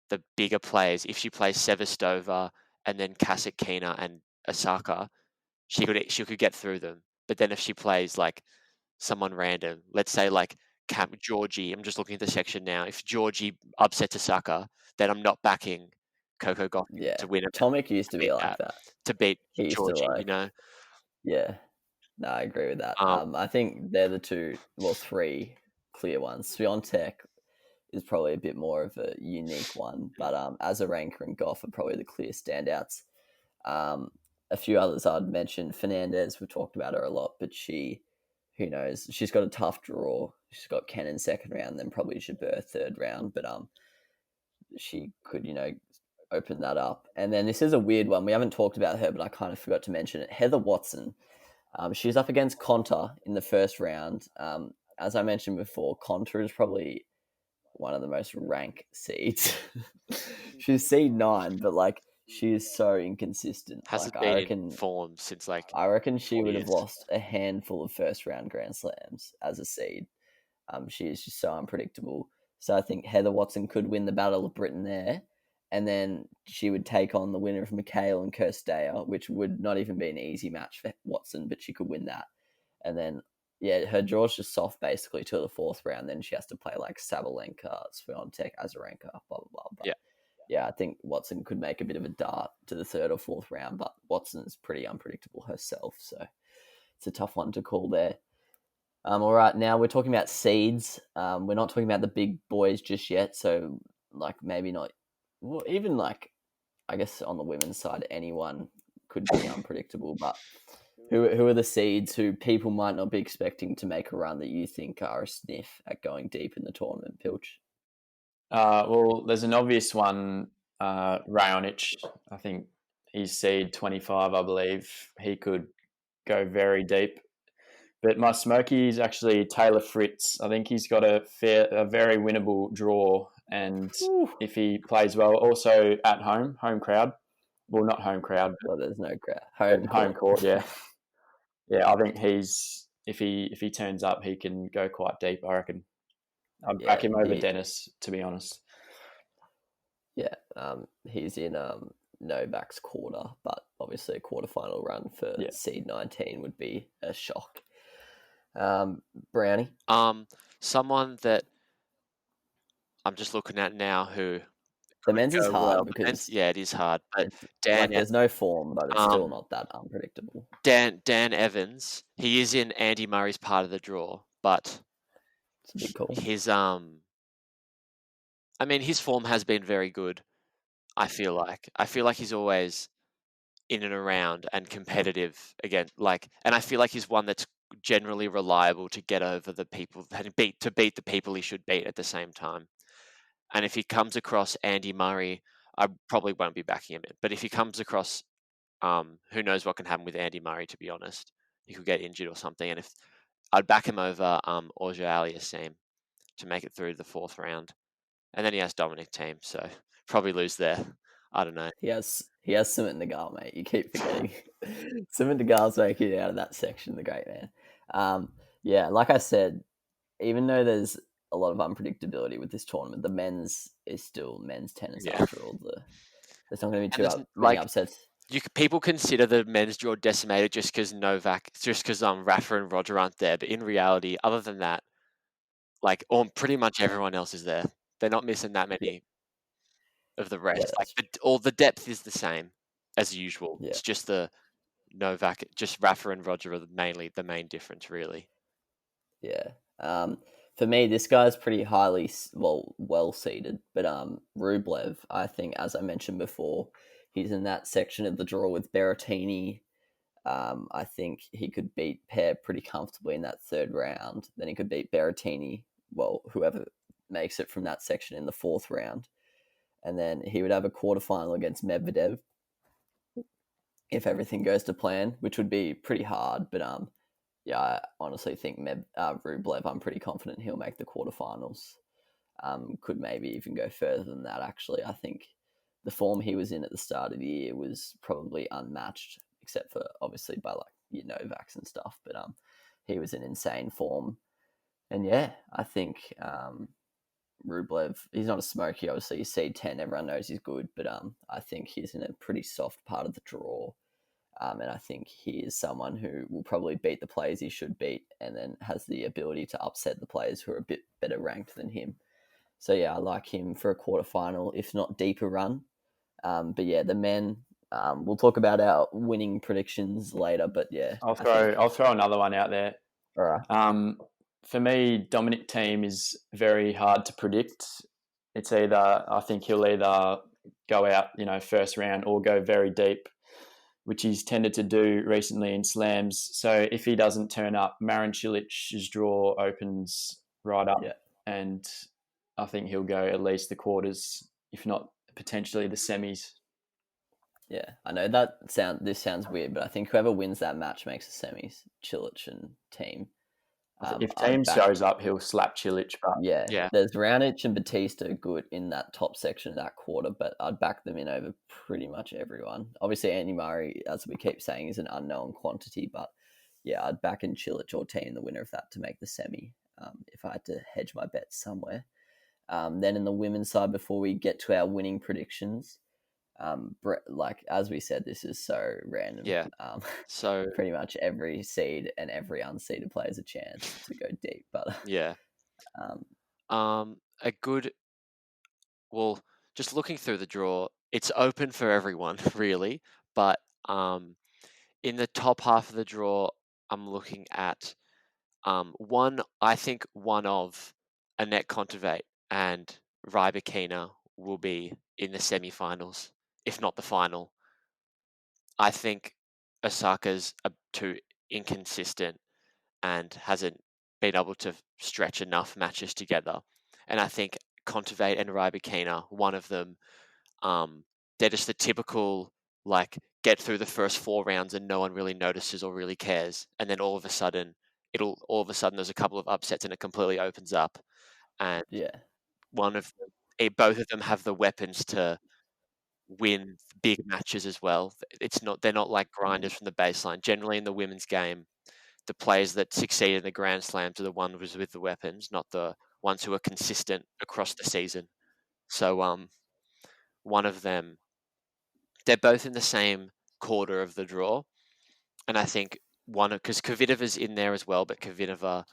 the bigger players, if she plays Sevastova and then Kasatkina and Osaka, she could get through them. But then if she plays like someone random, let's say like Georgie, I'm just looking at the section now. If Georgie upsets Osaka, then I'm not backing Coco Gauff to win it. Tomic used to be like that. To beat he Georgie, used to you know? Yeah. No, I agree with that. I think they're the three clear ones. Swiatek is probably a bit more of a unique one, but Azarenka and Gauff are probably the clear standouts. A few others I'd mention. Fernandez, we talked about her a lot, but who knows? She's got a tough draw. She's got Ken in second round, then probably Jabeur third round, but she could, open that up. And then this is a weird one. We haven't talked about her, but I kind of forgot to mention it. Heather Watson. She's up against Konta in the first round. As I mentioned before, Konta is probably one of the most rank seeds. She's seed 9, but she is so inconsistent. Hasn't been in form since I reckon she would have lost a handful of first round Grand Slams as a seed. She is just so unpredictable. So I think Heather Watson could win the Battle of Britain there, and then she would take on the winner of Mikhail and Kirsteyer, which would not even be an easy match for Watson, but she could win that. And then, her draw's just soft basically to the fourth round. Then she has to play like Sabalenka, Swiatek, Azarenka, blah, blah, blah. But I think Watson could make a bit of a dart to the third or fourth round, but Watson's pretty unpredictable herself. So it's a tough one to call there. All right, now we're talking about seeds. We're not talking about the big boys just yet. So maybe not, well, even I guess on the women's side, anyone could be unpredictable. But who are the seeds who people might not be expecting to make a run that you think are a sniff at going deep in the tournament, Pilch? Well, there's an obvious one, Raonic. I think he's seed 25, I believe. He could go very deep. But my smoky is actually Taylor Fritz. I think he's got a very winnable draw, and if he plays well, also at home crowd. Well, not home crowd. Well, there's no crowd. Home court, yeah. Yeah, I think if he turns up, he can go quite deep, I reckon. I'd back him over Dennis, to be honest. Yeah, he's in Novak's quarter, but obviously a quarterfinal run for seed 19 would be a shock. Brownie? Someone that I'm just looking at now who... The men's is hard because... it is hard. But there's no form, but it's still not that unpredictable. Dan Evans, he is in Andy Murray's part of the draw, but it's a big call. His his form has been very good, I feel like he's always in and around and competitive again. And I feel like he's one that's generally reliable to get over the people and beat the people he should beat at the same time. And if he comes across Andy Murray, I probably won't be backing him in. But if he comes across, who knows what can happen with Andy Murray? To be honest, he could get injured or something. And if I'd back him over Auger Aliassime to make it through the 4th round, and then he has Dominic Thiem, so probably lose there. I don't know. He has Sumit Nagal, mate. You keep forgetting. Sumit Nagal's making it out of that section, the great man. Yeah, like I said, even though there's a lot of unpredictability with this tournament, the men's is still men's tennis after all. There's not going to be many upsets. People consider the men's draw decimated just because Rafa and Roger aren't there, but in reality, other than that, pretty much everyone else is there. They're not missing that many of the rest. All the depth is the same as usual. Yeah. It's just the Novak, just Rafa and Roger are mainly the main difference, really. Yeah. For me, this guy's pretty highly well seeded, but Rublev, I think, as I mentioned before, he's in that section of the draw with Berrettini. I think he could beat Paire pretty comfortably in that 3rd round. Then he could beat Berrettini, whoever makes it from that section in the 4th round. And then he would have a quarterfinal against Medvedev if everything goes to plan, which would be pretty hard. But yeah, I honestly think Rublev, I'm pretty confident he'll make the quarterfinals. Could maybe even go further than that, actually. I think the form he was in at the start of the year was probably unmatched, except for obviously by Novaks and stuff. But he was in insane form. And yeah, I think Rublev, he's not a smoky, obviously. He's seed 10, everyone knows he's good. But I think he's in a pretty soft part of the draw. And I think he is someone who will probably beat the players he should beat and then has the ability to upset the players who are a bit better ranked than him. So, yeah, I like him for a quarterfinal, if not deeper run. But, yeah, the men, we'll talk about our winning predictions later. But, yeah. I'll throw another one out there. All right. For me, Dominic Thiem is very hard to predict. It's I think he'll either go out, 1st round or go very deep, which he's tended to do recently in slams. So if he doesn't turn up, Marin Cilic's draw opens right up, and I think he'll go at least the quarters, if not potentially the semis. Yeah, I know this sounds weird, but I think whoever wins that match makes the semis, Cilic and Thiem. If Thiem shows up, he'll slap Cilic. But yeah. There's Raonic and Batista good in that top section of that quarter, but I'd back them in over pretty much everyone. Obviously, Andy Murray, as we keep saying, is an unknown quantity, but yeah, I'd back in Cilic or Thiem, the winner of that, to make the semi, if I had to hedge my bets somewhere. Then in the women's side, before we get to our winning predictions, as we said, this is so random. Yeah. So pretty much every seed and every unseeded player has a chance to go deep. But yeah. Just looking through the draw, it's open for everyone, really. But in the top half of the draw, I'm looking at one of Annette Kontaveit and Rybakina will be in the semi-finals, if not the final. I think Osaka's too inconsistent and hasn't been able to stretch enough matches together. And I think Kontaveit and Rybakina, one of them, they're just the typical, get through the first 4 rounds and no one really notices or really cares. And then all of a sudden there's a couple of upsets and it completely opens up. And both of them have the weapons to win big matches as well. They're not like grinders from the baseline. Generally in the women's game, the players that succeed in the Grand Slams are the ones with the weapons, not the ones who are consistent across the season. So one of them, they're both in the same quarter of the draw. And I think because Kvitova's in there as well, but Kvitova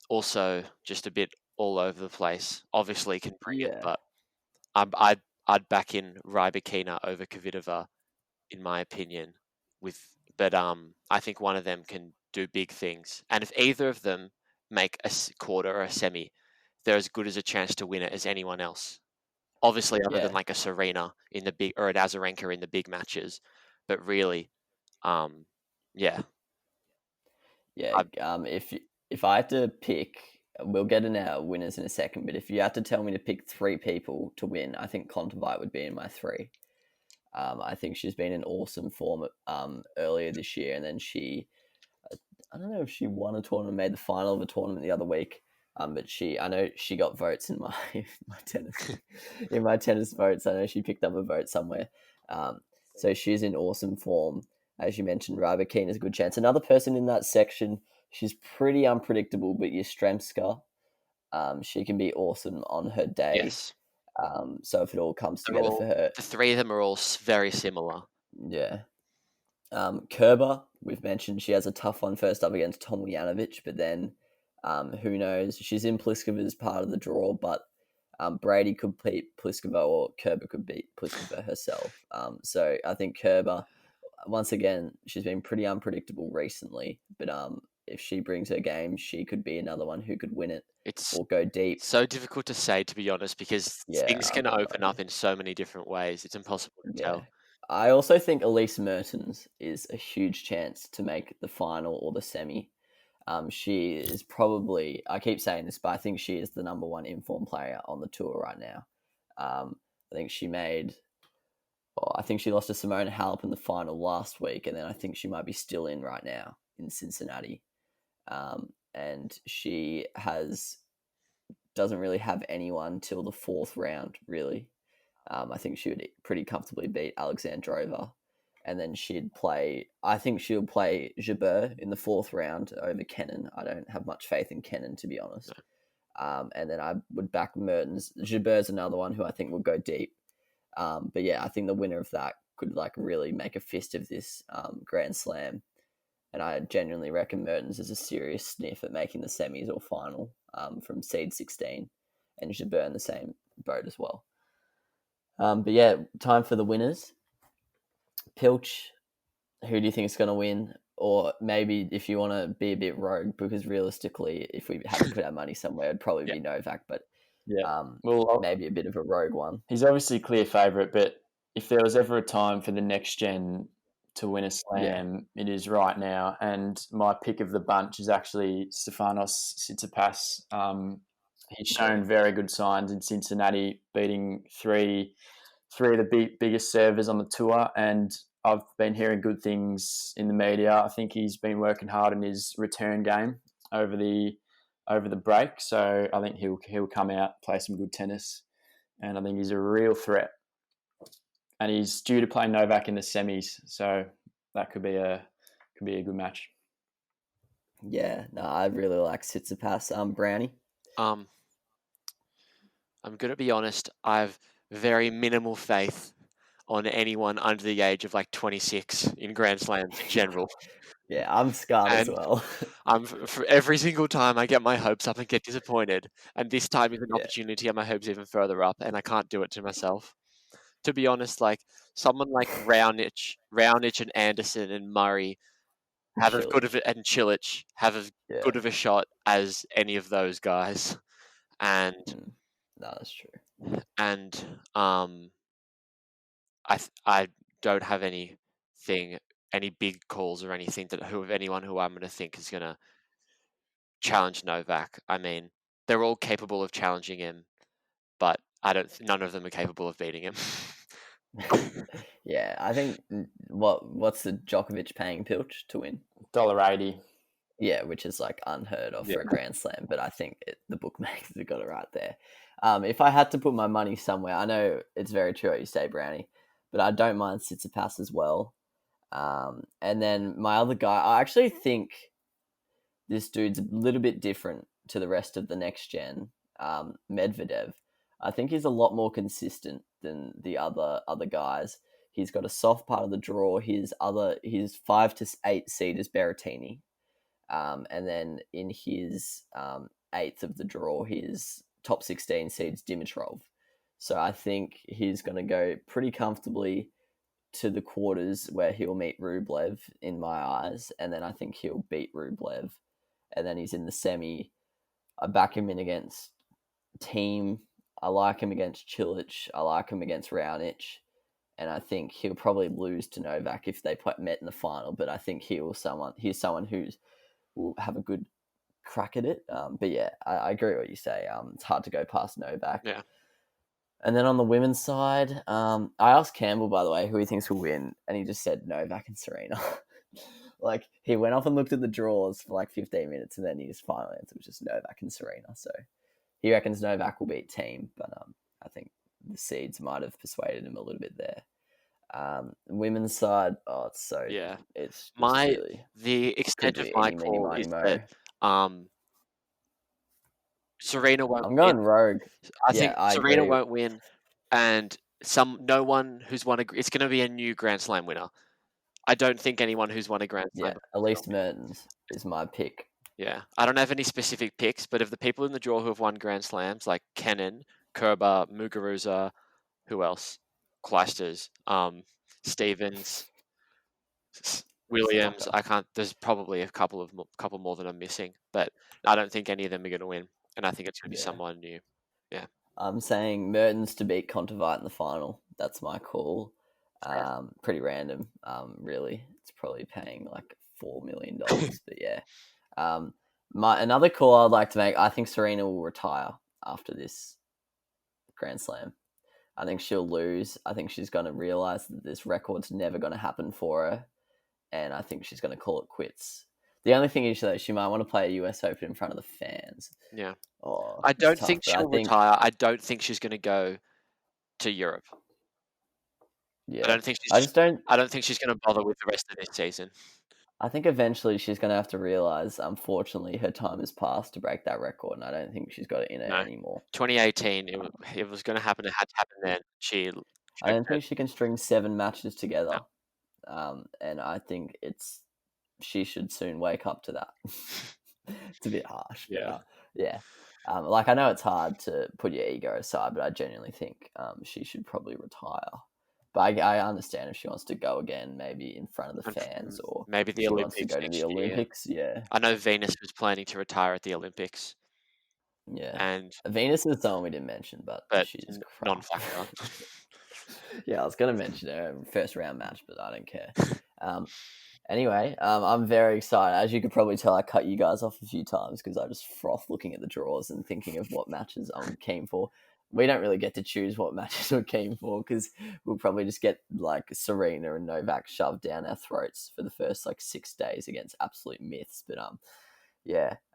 also just a bit all over the place. Obviously can bring it, but I'd back in Rybakina over Kvitova, in my opinion. But I think one of them can do big things, and if either of them make a quarter or a semi, they're as good as a chance to win it as anyone else. Obviously, other than like a Serena in the big or an Azarenka in the big matches, but really, yeah. Yeah. If I had to pick, we'll get in our winners in a second, but if you had to tell me to pick 3 people to win, I think Kontaveit would be in my 3. I think she's been in awesome form earlier this year, and then I don't know if she won a tournament, made the final of a tournament the other week. But I know she got votes in my tennis votes. I know she picked up a vote somewhere. So she's in awesome form. As you mentioned, Rybakina is a good chance. Another person in that section, she's pretty unpredictable, but Yastrzemska, she can be awesome on her day. Yes. So if it all comes together for her. The 3 of them are all very similar. Yeah. Kerber, we've mentioned she has a tough one first up against Tomljanovic, but then who knows? She's in Pliskova's part of the draw, but Brady could beat Pliskova or Kerber could beat Pliskova herself. So I think Kerber, once again, she's been pretty unpredictable recently, but if she brings her game, she could be another one who could win it or go deep. So difficult to say, to be honest, because things can open up in so many different ways. It's impossible to tell. I also think Elise Mertens is a huge chance to make the final or the semi. She is probably, I keep saying this, but I think she is the number 1 informed player on the tour right now. I think she lost to Simona Halep in the final last week, and then I think she might be still in right now in Cincinnati. And she doesn't really have anyone till the 4th round, really. I think she would pretty comfortably beat Alexandrova. And then I think she'll play Jabeur in the 4th round over Kenin. I don't have much faith in Kenin, to be honest. No. And then I would back Mertens. Jabeur's another one who I think will go deep. But yeah, I think the winner of that could really make a fist of this Grand Slam. And I genuinely reckon Mertens is a serious sniff at making the semis or final from seed 16. And Jabeur in the same boat as well. But yeah, time for the winners. Pilch, who do you think is going to win? Or maybe if you want to be a bit rogue, because realistically, if we had to put our money somewhere, it'd probably be Novak. But maybe a bit of a rogue one. He's obviously a clear favourite, but if there was ever a time for the next gen to win a slam, it is right now. And my pick of the bunch is actually Stefanos Tsitsipas. He's shown very good signs in Cincinnati, beating three of the biggest servers on the tour, and I've been hearing good things in the media. I think he's been working hard in his return game over the break, so I think he'll come out, play some good tennis, and I think he's a real threat. And he's due to play Novak in the semis, so that could be a good match. Yeah, no, I really like Tsitsipas. Brownie. I'm gonna be honest. I've very minimal faith on anyone under the age of 26 in Grand Slams in general. Yeah, I'm scarred as well. For every single time I get my hopes up and get disappointed, and this time is an opportunity to get my hopes even further up, and I can't do it to myself. To be honest, someone like Raonic and Anderson and Murray have as good of it, and Cilic have as good of a shot as any of those guys, and no, that's true. And I don't have any big calls or anything anyone who I'm going to think is going to challenge Novak. I mean, they're all capable of challenging him, but none of them are capable of beating him. Yeah, I think what's the Djokovic paying Pilch to win? $1.80. Yeah, which is unheard of for a Grand Slam, but I think the bookmakers have got it right there. If I had to put my money somewhere, I know it's very true what you say, Brownie, but I don't mind Tsitsipas as well. And then my other guy, I actually think this dude's a little bit different to the rest of the next gen, Medvedev. I think he's a lot more consistent than the other guys. He's got a soft part of the draw. His 5 to 8 seed is Berrettini. And then in his 8th of the draw, his top 16 seeds Dimitrov. So I think he's going to go pretty comfortably to the quarters where he'll meet Rublev in my eyes. And then I think he'll beat Rublev. And then he's in the semi. I back him in against Team. I like him against Cilic. I like him against Raonic. And I think he'll probably lose to Novak if they met in the final. But I think he's someone who's will have a good crack at it. But yeah, I agree with what you say. It's hard to go past Novak. Yeah. And then on the women's side, I asked Campbell, by the way, who he thinks will win, and he just said Novak and Serena. Like, he went off and looked at the draws for like 15 minutes, and then his final answer was just Novak and Serena. So he reckons Novak will beat Team, but I think the seeds might have persuaded him a little bit there. Women's side, it's so Yeah. it's The extent of my call is that Serena won't I'm going win. rogue. I think Serena agree. won't win, and no one who's won it's going to be a new Grand Slam winner. I don't think anyone who's won a Grand Slam. Yeah, Elise Mertens is my pick. Yeah, I don't have any specific picks, but of the people in the draw who have won Grand Slams, like Kenin, Kerber, Muguruza, who else? Clijsters, Stevens, Williams. I can't. There's probably a couple more that I'm missing, but I don't think any of them are going to win, and I think it's going to be someone new. Yeah, I'm saying Mertens to beat Kontaveit in the final. That's my call. Pretty random. Really, it's probably paying like $4 million. But yeah, another call I'd like to make. I think Serena will retire after this Grand Slam. I think she'll lose. I think she's going to realize that this record's never going to happen for her, and I think she's going to call it quits. The only thing is that she might want to play a US Open in front of the fans. Yeah. Oh, I don't think she'll retire. I don't think she's going to go to Europe. Yeah. I don't think she's going to bother with the rest of this season. I think eventually she's going to have to realize, unfortunately, her time has passed to break that record, and I don't think she's got it in her anymore. 2018, it was going to happen. It had to happen then. I don't think she can string 7 matches together, and I think she should soon wake up to that. It's a bit harsh. Yeah. Like, I know it's hard to put your ego aside, but I genuinely think she should probably retire. But I understand if she wants to go again, maybe in front of the fans, or maybe the Olympics. Wants to go to the Olympics. Yeah. I know Venus was planning to retire at the Olympics. Yeah. And Venus is someone we didn't mention, but she's non-factor. Yeah, I was going to mention her first round match, but I don't care. Anyway, I'm very excited. As you could probably tell, I cut you guys off a few times because I just froth looking at the draws and thinking of what matches I'm keen for. We don't really get to choose what matches we're keen for because we'll probably just get like Serena and Novak shoved down our throats for the first like 6 days against absolute myths. But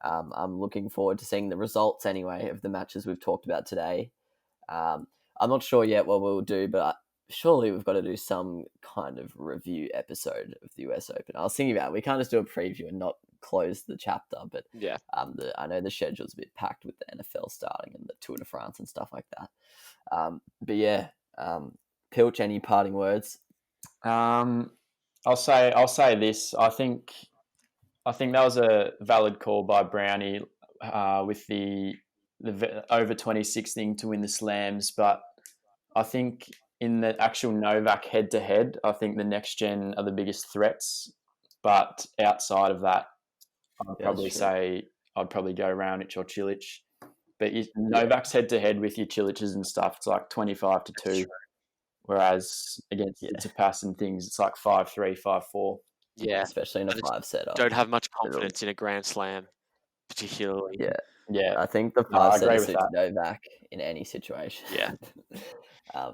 I'm looking forward to seeing the results anyway of the matches we've talked about today. I'm not sure yet what we'll do, but surely we've got to do some kind of review episode of the US Open. I was thinking about it. We can't just do a preview and not close the chapter, but yeah, I know the schedule's a bit packed with the NFL starting and the Tour de France and stuff like that. But yeah, Pilch, any parting words? I'll say this. I think that was a valid call by Brownie with the over 26 thing to win the slams, but I think in the actual Novak head-to-head, I think the next gen are the biggest threats. But outside of that, I'd probably go Raonic or Cilic. But Novak's head-to-head with your Cilices and stuff, it's like 25-2. Whereas against Tsitsipas and things, it's like 5-3, 5-4. Yeah, especially in a 5-setter. Don't have much confidence in a Grand Slam, particularly. Yeah. I think the 5-setter suits Novak in any situation. Yeah.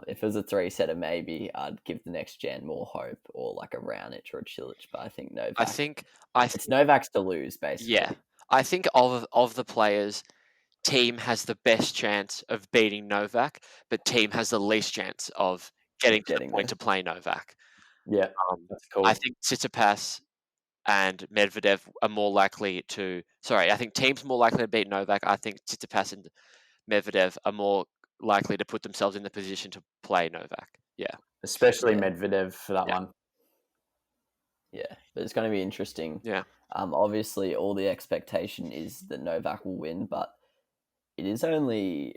If it was a 3-setter, maybe I'd give the next gen more hope, or like a Raonic or a Cilic. But I think Novak. It's Novak's to lose, basically. Yeah, I think of the players, Team has the best chance of beating Novak, but Team has the least chance of getting to the point to play Novak. Yeah, that's cool. I think Tsitsipas and Medvedev are more likely to. Sorry, I think Team's more likely to beat Novak. I think Tsitsipas and Medvedev are more likely to put themselves in the position to play Novak. Yeah. Especially Medvedev for that one. Yeah, but it's going to be interesting. Yeah. Obviously, all the expectation is that Novak will win, but it is only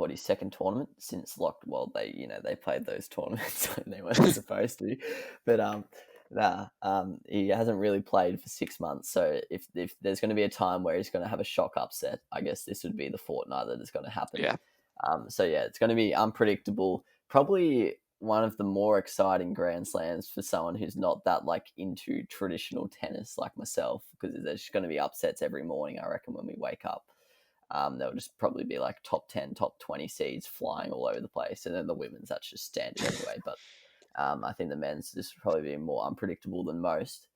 his second tournament since they played those tournaments when they weren't supposed to, but he hasn't really played for 6 months. So if there's going to be a time where he's going to have a shock upset, I guess this would be the fortnight that it's going to happen. Yeah. So yeah, it's going to be unpredictable. Probably one of the more exciting Grand Slams for someone who's not that like into traditional tennis like myself, because there's going to be upsets every morning, I reckon, when we wake up. There'll just probably be like top 10, top 20 seeds flying all over the place. And then the women's, that's just standard anyway. But I think the men's, this will probably be more unpredictable than most.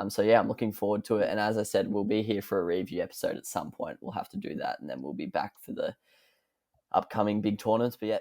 So yeah, I'm looking forward to it. And as I said, we'll be here for a review episode at some point. We'll have to do that. And then we'll be back for the upcoming big tournaments. But yeah,